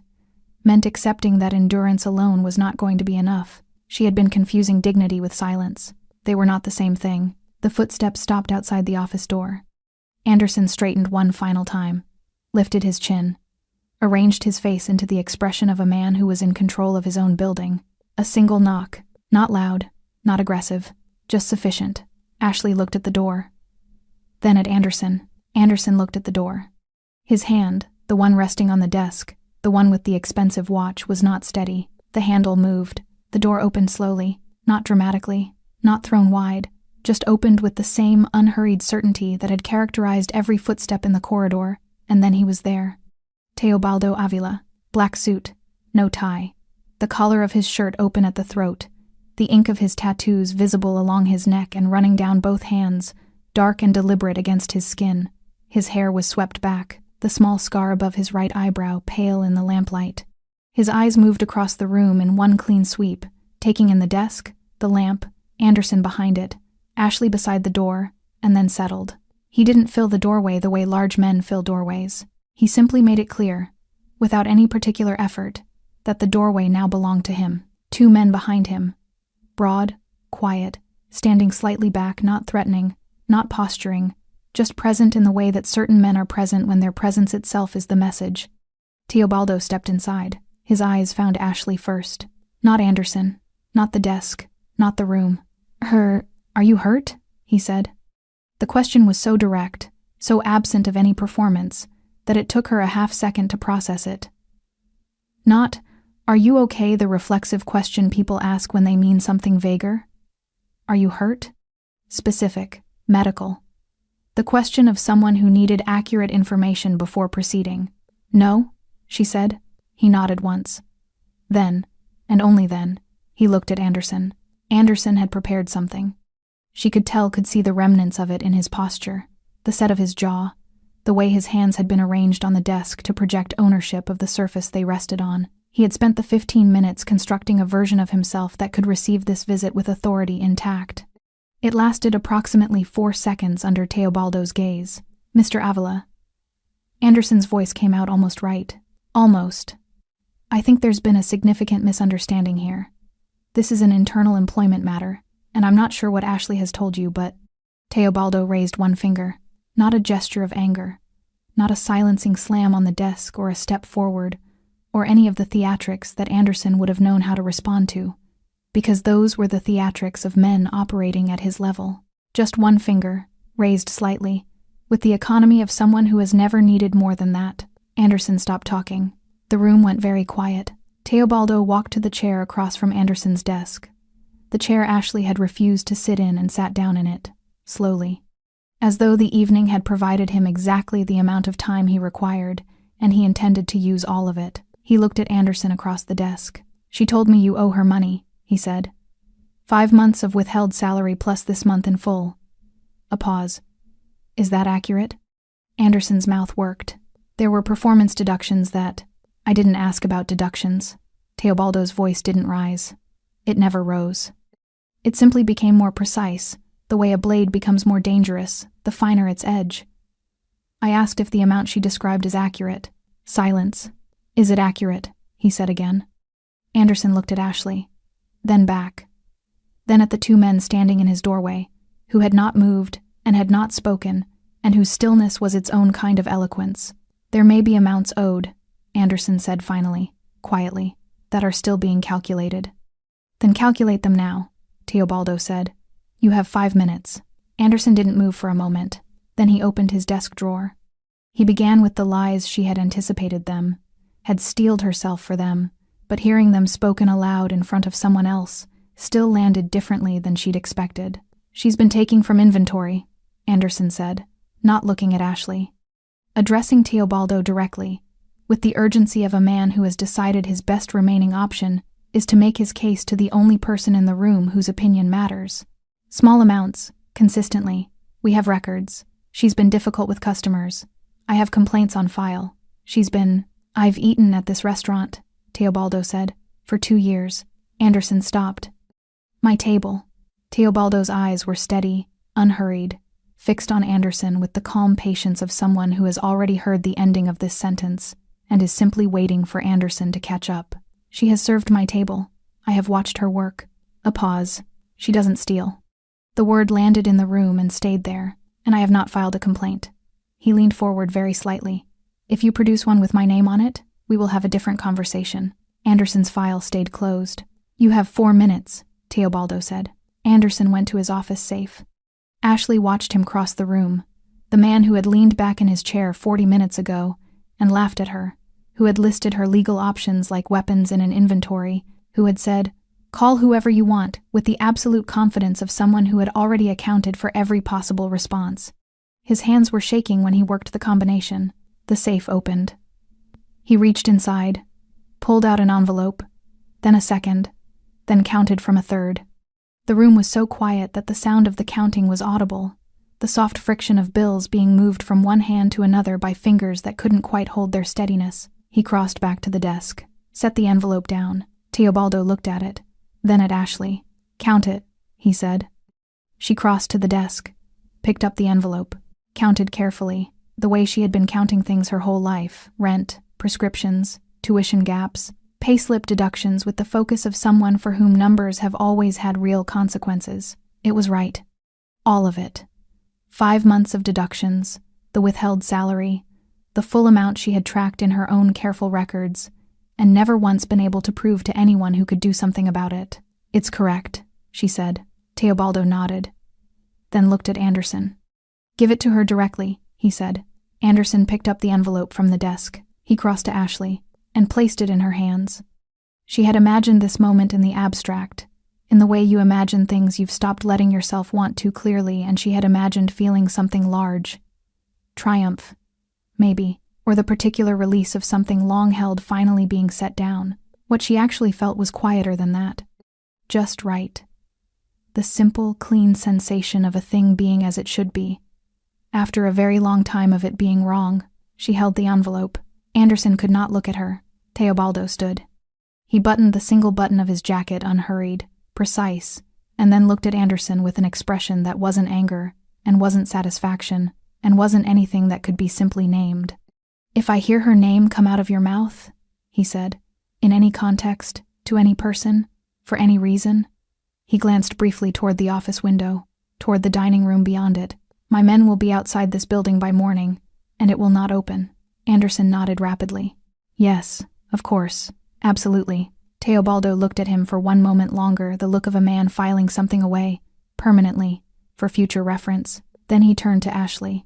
meant accepting that endurance alone was not going to be enough. She had been confusing dignity with silence. They were not the same thing. The footsteps stopped outside the office door. Anderson straightened one final time, lifted his chin, arranged his face into the expression of a man who was in control of his own building. A single knock, not loud, not aggressive, Just sufficient. Ashley looked at the door. Then at Anderson. Anderson looked at the door. His hand, the one resting on the desk, the one with the expensive watch, was not steady. The handle moved. The door opened slowly, not dramatically, not thrown wide, just opened with the same unhurried certainty that had characterized every footstep in the corridor, and then he was there. Teobaldo Avila, black suit, no tie, the collar of his shirt open at the throat, the ink of his tattoos visible along his neck and running down both hands, dark and deliberate against his skin. His hair was swept back, the small scar above his right eyebrow pale in the lamplight. His eyes moved across the room in one clean sweep, taking in the desk, the lamp, Anderson behind it, Ashley beside the door, and then settled. He didn't fill the doorway the way large men fill doorways. He simply made it clear, without any particular effort, that the doorway now belonged to him. 2 men behind him, broad, quiet, standing slightly back, not threatening, not posturing, just present in the way that certain men are present when their presence itself is the message. Teobaldo stepped inside. His eyes found Ashley first. Not Anderson, not the desk, not the room. Are you hurt?" he said. The question was so direct, so absent of any performance, that it took her a half-second to process it. Not, "Are you okay?" the reflexive question people ask when they mean something vaguer. Are you hurt? Specific, medical. The question of someone who needed accurate information before proceeding. "No," she said. He nodded once. Then, and only then, he looked at Anderson. Anderson had prepared something. She could see the remnants of it in his posture, the set of his jaw, the way his hands had been arranged on the desk to project ownership of the surface they rested on. He had spent the 15 minutes constructing a version of himself that could receive this visit with authority intact. It lasted approximately 4 seconds under Teobaldo's gaze. "Mr. Avila." Anderson's voice came out almost right. "Almost. I think there's been a significant misunderstanding here. This is an internal employment matter, and I'm not sure what Ashley has told you, but—" Teobaldo raised one finger, not a gesture of anger, not a silencing slam on the desk or a step forward, or any of the theatrics that Anderson would have known how to respond to, because those were the theatrics of men operating at his level. Just one finger, raised slightly, with the economy of someone who has never needed more than that. Anderson stopped talking. The room went very quiet. Teobaldo walked to the chair across from Anderson's desk. The chair Ashley had refused to sit in, and sat down in it, slowly. As though the evening had provided him exactly the amount of time he required, and he intended to use all of it. He looked at Anderson across the desk. "She told me you owe her money," he said. 5 months of withheld salary plus this month in full. A pause. "Is that accurate?" Anderson's mouth worked. There were performance deductions that— "I didn't ask about deductions." Teobaldo's voice didn't rise. It never rose. It simply became more precise, the way a blade becomes more dangerous, the finer its edge. "I asked if the amount she described is accurate." Silence. "Is it accurate?" he said again. Anderson looked at Ashley, then back, then at the 2 men standing in his doorway, who had not moved and had not spoken, and whose stillness was its own kind of eloquence. "There may be amounts owed," Anderson said finally, quietly, "that are still being calculated." "Then calculate them now," Teobaldo said. "You have 5 minutes. Anderson didn't move for a moment. Then he opened his desk drawer. He began with the lies she had anticipated them, had steeled herself for them, but hearing them spoken aloud in front of someone else still landed differently than she'd expected. "She's been taking from inventory," Anderson said, not looking at Ashley. Addressing Teobaldo directly, with the urgency of a man who has decided his best remaining option is to make his case to the only person in the room whose opinion matters. "Small amounts, consistently. We have records. She's been difficult with customers. I have complaints on file. I've eaten at this restaurant," Teobaldo said, "for 2 years. Anderson stopped. "My table." Teobaldo's eyes were steady, unhurried, fixed on Anderson with the calm patience of someone who has already heard the ending of this sentence and is simply waiting for Anderson to catch up. "She has served my table. I have watched her work." A pause. "She doesn't steal." The word landed in the room and stayed there, "and I have not filed a complaint." He leaned forward very slightly. "If you produce one with my name on it, we will have a different conversation." Anderson's file stayed closed. "You have 4 minutes," Teobaldo said. Anderson went to his office safe. Ashley watched him cross the room, the man who had leaned back in his chair 40 minutes ago and laughed at her, who had listed her legal options like weapons in an inventory, who had said, "Call whoever you want," with the absolute confidence of someone who had already accounted for every possible response. His hands were shaking when he worked the combination. The safe opened. He reached inside, pulled out an envelope, then a second, then counted from a third. The room was so quiet that the sound of the counting was audible, the soft friction of bills being moved from one hand to another by fingers that couldn't quite hold their steadiness. He crossed back to the desk, set the envelope down. Teobaldo looked at it, then at Ashley. "Count it," he said. She crossed to the desk, picked up the envelope, counted carefully, the way she had been counting things her whole life: rent, prescriptions, tuition gaps, payslip deductions, with the focus of someone for whom numbers have always had real consequences. It was right. All of it. 5 months of deductions, the withheld salary, the full amount she had tracked in her own careful records, and never once been able to prove to anyone who could do something about it. "It's correct," she said. Teobaldo nodded, then looked at Anderson. "Give it to her directly," he said. Anderson picked up the envelope from the desk. He crossed to Ashley and placed it in her hands. She had imagined this moment in the abstract, in the way you imagine things you've stopped letting yourself want too clearly, and she had imagined feeling something large. Triumph, maybe, or the particular release of something long held finally being set down. What she actually felt was quieter than that. Just right. The simple, clean sensation of a thing being as it should be. After a very long time of it being wrong, she held the envelope. Anderson could not look at her. Teobaldo stood. He buttoned the single button of his jacket unhurried, precise, and then looked at Anderson with an expression that wasn't anger, and wasn't satisfaction, and wasn't anything that could be simply named. "If I hear her name come out of your mouth," he said, "in any context, to any person, for any reason," he glanced briefly toward the office window, toward the dining room beyond it, "my men will be outside this building by morning, and it will not open." Anderson nodded rapidly. "Yes, of course, absolutely." Teobaldo looked at him for one moment longer, the look of a man filing something away, permanently, for future reference. Then he turned to Ashley.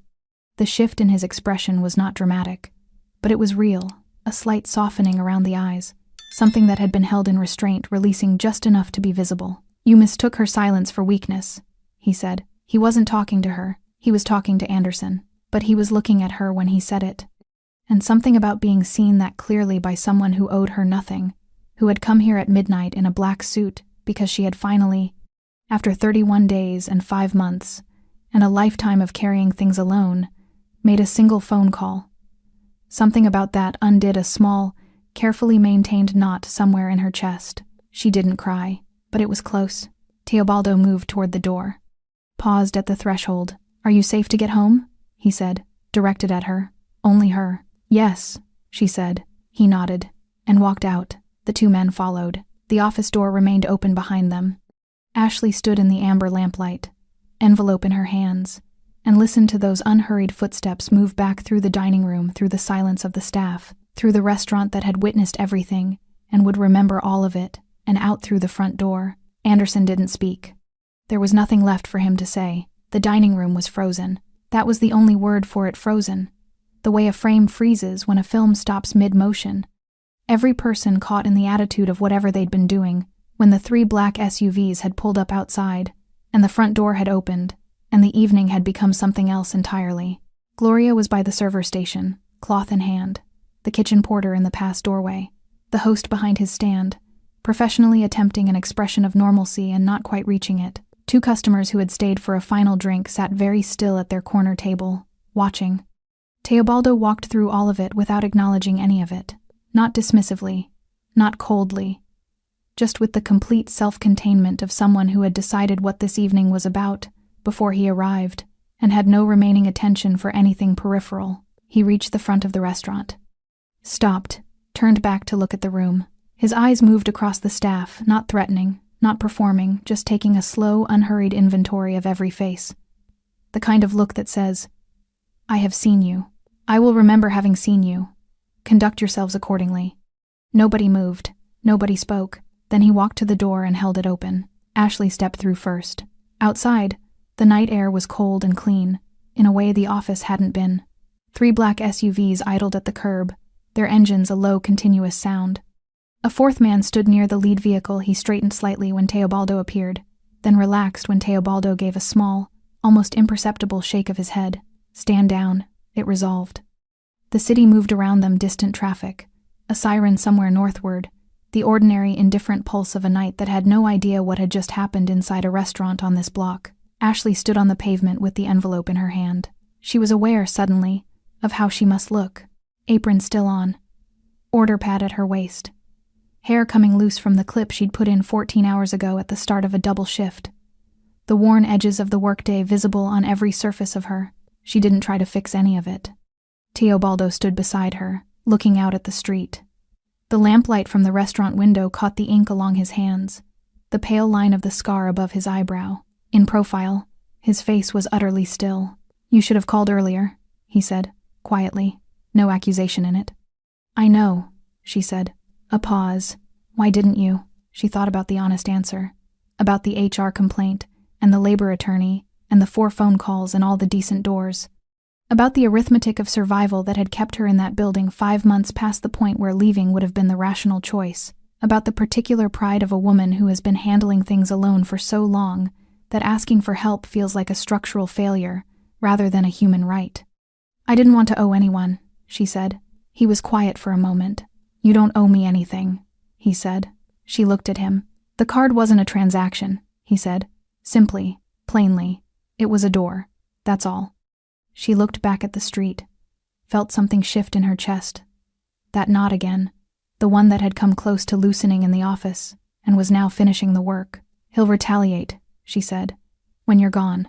The shift in his expression was not dramatic, but it was real, a slight softening around the eyes, something that had been held in restraint releasing just enough to be visible. "You mistook her silence for weakness," he said. He wasn't talking to her, he was talking to Anderson, but he was looking at her when he said it. And something about being seen that clearly by someone who owed her nothing, who had come here at midnight in a black suit because she had finally, after 31 days and 5 months, and a lifetime of carrying things alone, made a single phone call. Something about that undid a small, carefully maintained knot somewhere in her chest. She didn't cry, but it was close. Teobaldo moved toward the door, paused at the threshold. "Are you safe to get home?" he said, directed at her. Only her. "Yes," she said. He nodded, and walked out. The 2 men followed. The office door remained open behind them. Ashley stood in the amber lamplight, envelope in her hands, and listened to those unhurried footsteps move back through the dining room, through the silence of the staff, through the restaurant that had witnessed everything and would remember all of it, and out through the front door. Anderson didn't speak. There was nothing left for him to say. The dining room was frozen. That was the only word for it: frozen. The way a frame freezes when a film stops mid-motion. Every person caught in the attitude of whatever they'd been doing when the 3 black SUVs had pulled up outside, and the front door had opened, and the evening had become something else entirely. Gloria was by the server station, cloth in hand, the kitchen porter in the past doorway, the host behind his stand, professionally attempting an expression of normalcy and not quite reaching it. 2 customers who had stayed for a final drink sat very still at their corner table, watching. Teobaldo walked through all of it without acknowledging any of it, not dismissively, not coldly, just with the complete self-containment of someone who had decided what this evening was about before he arrived, and had no remaining attention for anything peripheral. He reached the front of the restaurant, stopped, turned back to look at the room. His eyes moved across the staff, not threatening, not performing, just taking a slow, unhurried inventory of every face. The kind of look that says, "I have seen you. I will remember having seen you. Conduct yourselves accordingly." Nobody moved. Nobody spoke. Then he walked to the door and held it open. Ashley stepped through first. Outside, the night air was cold and clean, in a way the office hadn't been. 3 black SUVs idled at the curb, their engines a low continuous sound. A 4th man stood near the lead vehicle. He straightened slightly when Teobaldo appeared, then relaxed when Teobaldo gave a small, almost imperceptible shake of his head. Stand down, it resolved. The city moved around them, distant traffic, a siren somewhere northward, the ordinary, indifferent pulse of a night that had no idea what had just happened inside a restaurant on this block. Ashley stood on the pavement with the envelope in her hand. She was aware, suddenly, of how she must look. Apron still on. Order pad at her waist. Hair coming loose from the clip she'd put in 14 hours ago at the start of a double shift. The worn edges of the workday visible on every surface of her. She didn't try to fix any of it. Teobaldo stood beside her, looking out at the street. The lamplight from the restaurant window caught the ink along his hands, the pale line of the scar above his eyebrow. In profile, his face was utterly still. "You should have called earlier," he said, quietly, no accusation in it. "I know," she said. A pause. "Why didn't you?" She thought about the honest answer, about the HR complaint, and the labor attorney, and the 4 phone calls and all the decent doors. About the arithmetic of survival that had kept her in that building 5 months past the point where leaving would have been the rational choice. About the particular pride of a woman who has been handling things alone for so long that asking for help feels like a structural failure rather than a human right. "I didn't want to owe anyone," she said. He was quiet for a moment. "You don't owe me anything," he said. She looked at him. "The card wasn't a transaction," he said. Simply, plainly, it was a door. That's all. She looked back at the street, felt something shift in her chest. That knot again, the one that had come close to loosening in the office, and was now finishing the work. "He'll retaliate," she said. "When you're gone.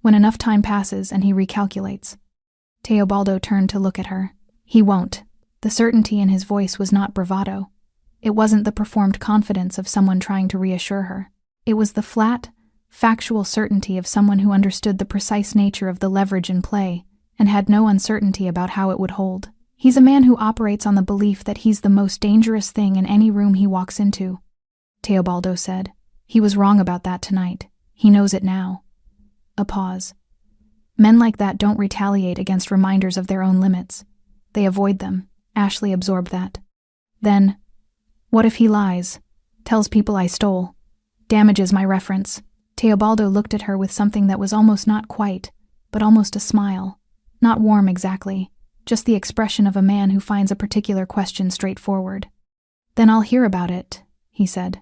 When enough time passes and he recalculates." Teobaldo turned to look at her. "He won't." The certainty in his voice was not bravado. It wasn't the performed confidence of someone trying to reassure her. It was the flat, factual certainty of someone who understood the precise nature of the leverage in play and had no uncertainty about how it would hold. He's a man who operates on the belief that he's the most dangerous thing in any room he walks into, Teobaldo said. He was wrong about that tonight. He knows it now. A pause. Men like that don't retaliate against reminders of their own limits. They avoid them. Ashley absorbed that. Then, what if he lies? Tells people I stole. Damages my reference. Teobaldo looked at her with something that was almost not quite, but almost a smile. Not warm exactly, just the expression of a man who finds a particular question straightforward. "Then I'll hear about it," he said.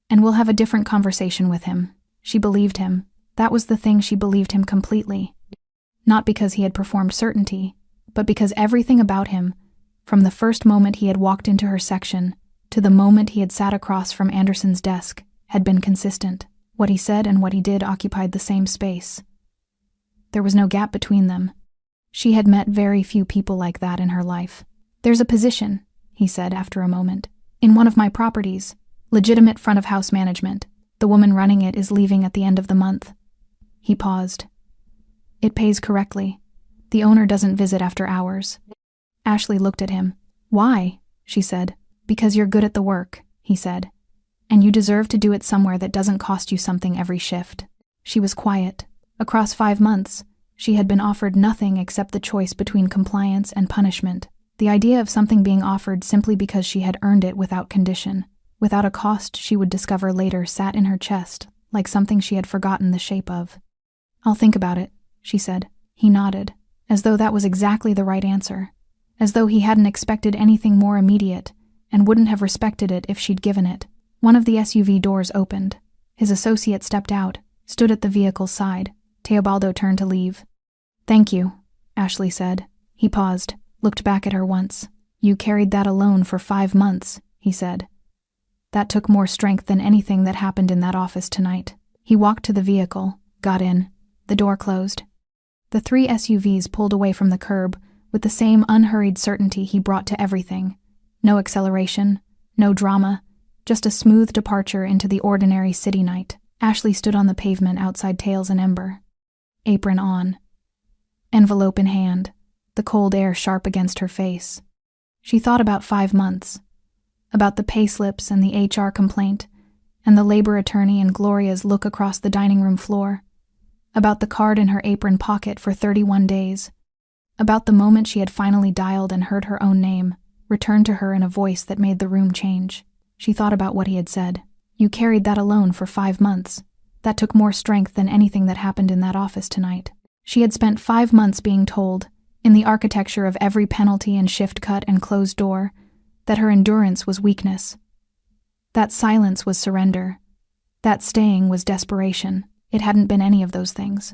"And we'll have a different conversation with him." She believed him. That was the thing, she believed him completely. Not because he had performed certainty, but because everything about him, from the first moment he had walked into her section to the moment he had sat across from Anderson's desk, had been consistent. What he said and what he did occupied the same space. There was no gap between them. She had met very few people like that in her life. "There's a position," he said after a moment, "in one of my properties, legitimate front-of-house management. The woman running it is leaving at the end of the month." He paused. "It pays correctly. The owner doesn't visit after hours." Ashley looked at him. "Why?" she said. "Because you're good at the work," he said. "And you deserve to do it somewhere that doesn't cost you something every shift." She was quiet. Across 5 months, she had been offered nothing except the choice between compliance and punishment. The idea of something being offered simply because she had earned it without condition, without a cost she would discover later, sat in her chest, like something she had forgotten the shape of. "I'll think about it," she said. He nodded, as though that was exactly the right answer, as though he hadn't expected anything more immediate, and wouldn't have respected it if she'd given it. One of the SUV doors opened. His associate stepped out, stood at the vehicle's side. Teobaldo turned to leave. "Thank you," Ashley said. He paused, looked back at her once. "You carried that alone for 5 months," he said. "That took more strength than anything that happened in that office tonight." He walked to the vehicle, got in. The door closed. The 3 SUVs pulled away from the curb with the same unhurried certainty he brought to everything. No acceleration, no drama, just a smooth departure into the ordinary city night. Ashley stood on the pavement outside Tails and Ember. Apron on. Envelope in hand, the cold air sharp against her face. She thought about 5 months, about the payslips and the HR complaint, and the labor attorney and Gloria's look across the dining room floor, about the card in her apron pocket for 31 days, about the moment she had finally dialed and heard her own name, returned to her in a voice that made the room change. She thought about what he had said. You carried that alone for 5 months. That took more strength than anything that happened in that office tonight. She had spent 5 months being told, in the architecture of every penalty and shift cut and closed door, that her endurance was weakness. That silence was surrender. That staying was desperation. It hadn't been any of those things.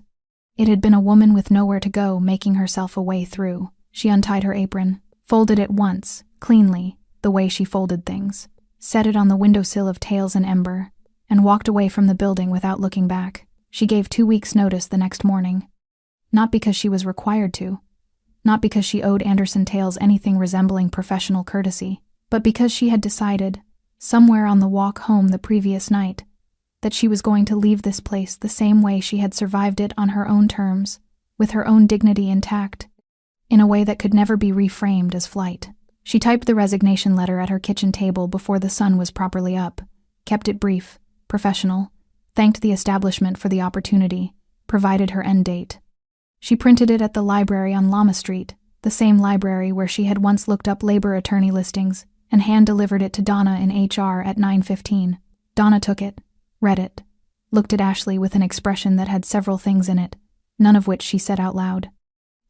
It had been a woman with nowhere to go making herself a way through. She untied her apron, folded it once, cleanly, the way she folded things, set it on the windowsill of Tails and Ember, and walked away from the building without looking back. She gave 2 weeks' notice the next morning. Not because she was required to, not because she owed Anderson Tails anything resembling professional courtesy, but because she had decided, somewhere on the walk home the previous night, that she was going to leave this place the same way she had survived it on her own terms, with her own dignity intact, in a way that could never be reframed as flight. She typed the resignation letter at her kitchen table before the sun was properly up, kept it brief, professional, thanked the establishment for the opportunity, provided her end date. She printed it at the library on Lama Street, the same library where she had once looked up labor attorney listings, and hand-delivered it to Donna in HR at 9:15. Donna took it, read it, looked at Ashley with an expression that had several things in it, none of which she said out loud.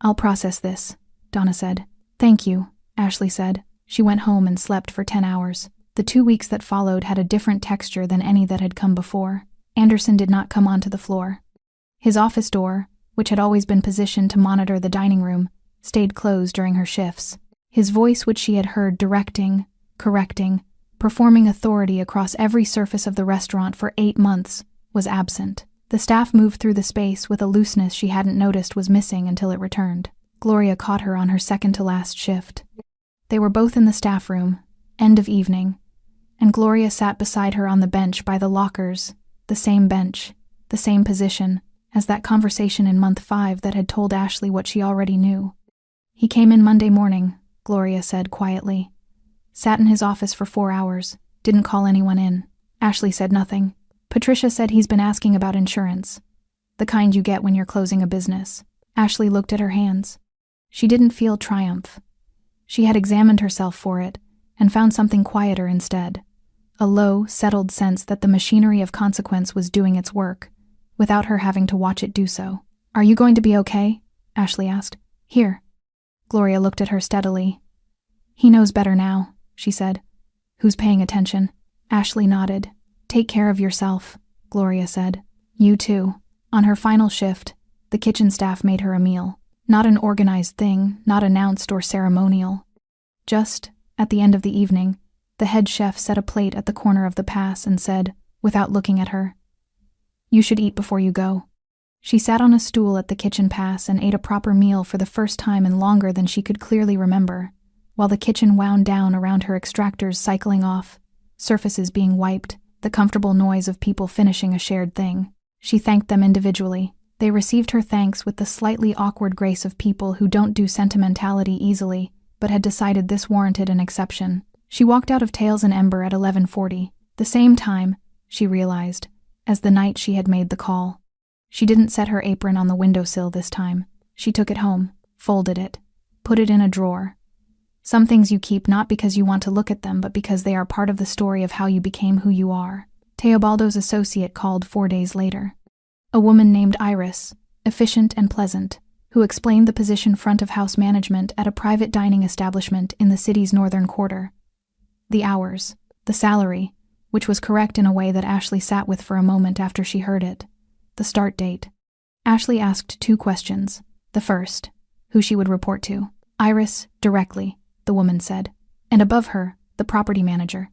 I'll process this, Donna said. Thank you, Ashley said. She went home and slept for 10 hours. The 2 weeks that followed had a different texture than any that had come before. Anderson did not come onto the floor. His office door, which had always been positioned to monitor the dining room, stayed closed during her shifts. His voice, which she had heard directing, correcting, performing authority across every surface of the restaurant for 8 months, was absent. The staff moved through the space with a looseness she hadn't noticed was missing until it returned. Gloria caught her on her second-to-last shift. They were both in the staff room, end of evening, and Gloria sat beside her on the bench by the lockers, the same bench, the same position, as that conversation in month 5 that had told Ashley what she already knew. He came in Monday morning, Gloria said quietly. Sat in his office for 4 hours, didn't call anyone in. Ashley said nothing. Patricia said he's been asking about insurance, the kind you get when you're closing a business. Ashley looked at her hands. She didn't feel triumph. She had examined herself for it, and found something quieter instead. A low, settled sense that the machinery of consequence was doing its work, without her having to watch it do so. Are you going to be okay? Ashley asked. Here. Gloria looked at her steadily. He knows better now, she said. Who's paying attention? Ashley nodded. Take care of yourself, Gloria said. You too. On her final shift, the kitchen staff made her a meal. Not an organized thing, not announced or ceremonial. Just, at the end of the evening, the head chef set a plate at the corner of the pass and said, without looking at her, You should eat before you go. She sat on a stool at the kitchen pass and ate a proper meal for the first time in longer than she could clearly remember, while the kitchen wound down around her, extractors cycling off, surfaces being wiped, the comfortable noise of people finishing a shared thing. She thanked them individually. They received her thanks with the slightly awkward grace of people who don't do sentimentality easily, but had decided this warranted an exception. She walked out of Tails and Ember at 11:40, the same time, she realized, as the night she had made the call. She didn't set her apron on the windowsill this time. She took it home, folded it, put it in a drawer. Some things you keep not because you want to look at them, but because they are part of the story of how you became who you are. Teobaldo's associate called 4 days later. A woman named Iris, efficient and pleasant, who explained the position front of house management at a private dining establishment in the city's northern quarter. The hours, the salary, which was correct in a way that Ashley sat with for a moment after she heard it. The start date. Ashley asked 2 questions. The first, who she would report to. Iris, directly, the woman said. And above her, the property manager.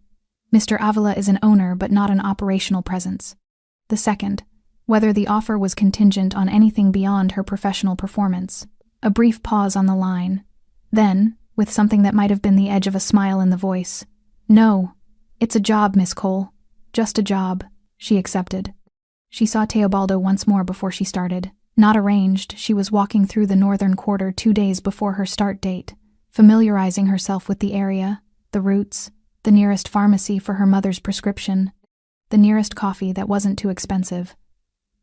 Mr. Avila is an owner but not an operational presence. The second, whether the offer was contingent on anything beyond her professional performance. A brief pause on the line. Then, with something that might have been the edge of a smile in the voice. No, it's a job, Miss Cole. Just a job, she accepted. She saw Teobaldo once more before she started. Not arranged, she was walking through the northern quarter 2 days before her start date, familiarizing herself with the area, the routes, the nearest pharmacy for her mother's prescription. the nearest coffee that wasn't too expensive.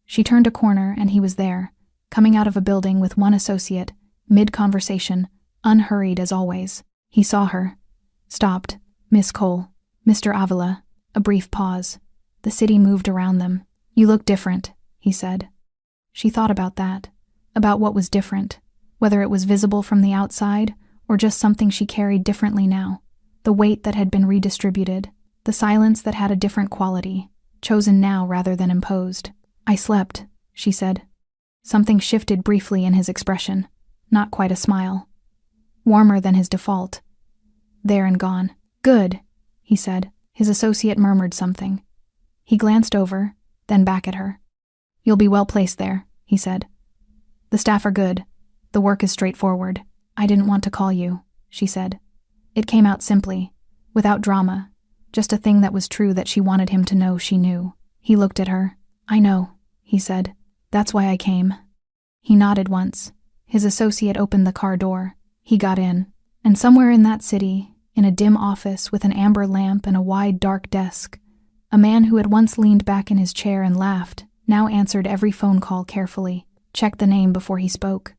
She turned a corner and he was there, coming out of a building with one associate, mid-conversation, unhurried as always. He saw her. Stopped. Miss Cole. Mr. Avila. A brief pause. The city moved around them. You look different, he said. She thought about that, about what was different, whether it was visible from the outside or just something she carried differently now, the weight that had been redistributed, the silence that had a different quality, chosen now rather than imposed. I slept, she said. Something shifted briefly in his expression, not quite a smile. Warmer than his default. There and gone. Good, he said. His associate murmured something. He glanced over, then back at her. You'll be well placed there, he said. The staff are good. The work is straightforward. I didn't want to call you, she said. It came out simply, without drama, just a thing that was true that she wanted him to know she knew. He looked at her. I know, he said. That's why I came. He nodded once. His associate opened the car door. He got in, and somewhere in that city, in a dim office with an amber lamp and a wide, dark desk, a man who had once leaned back in his chair and laughed now answered every phone call carefully, checked the name before he spoke,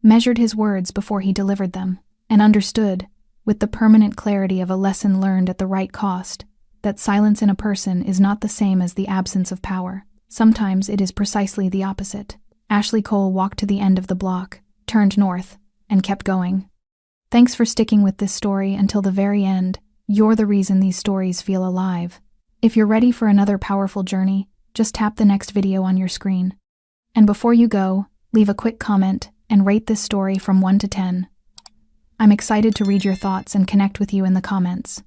measured his words before he delivered them, and understood, with the permanent clarity of a lesson learned at the right cost, that silence in a person is not the same as the absence of power. Sometimes it is precisely the opposite. Ashley Cole walked to the end of the block, turned north, and kept going. Thanks for sticking with this story until the very end. You're the reason these stories feel alive. If you're ready for another powerful journey, just tap the next video on your screen. And before you go, leave a quick comment and rate this story from 1 to 10. I'm excited to read your thoughts and connect with you in the comments.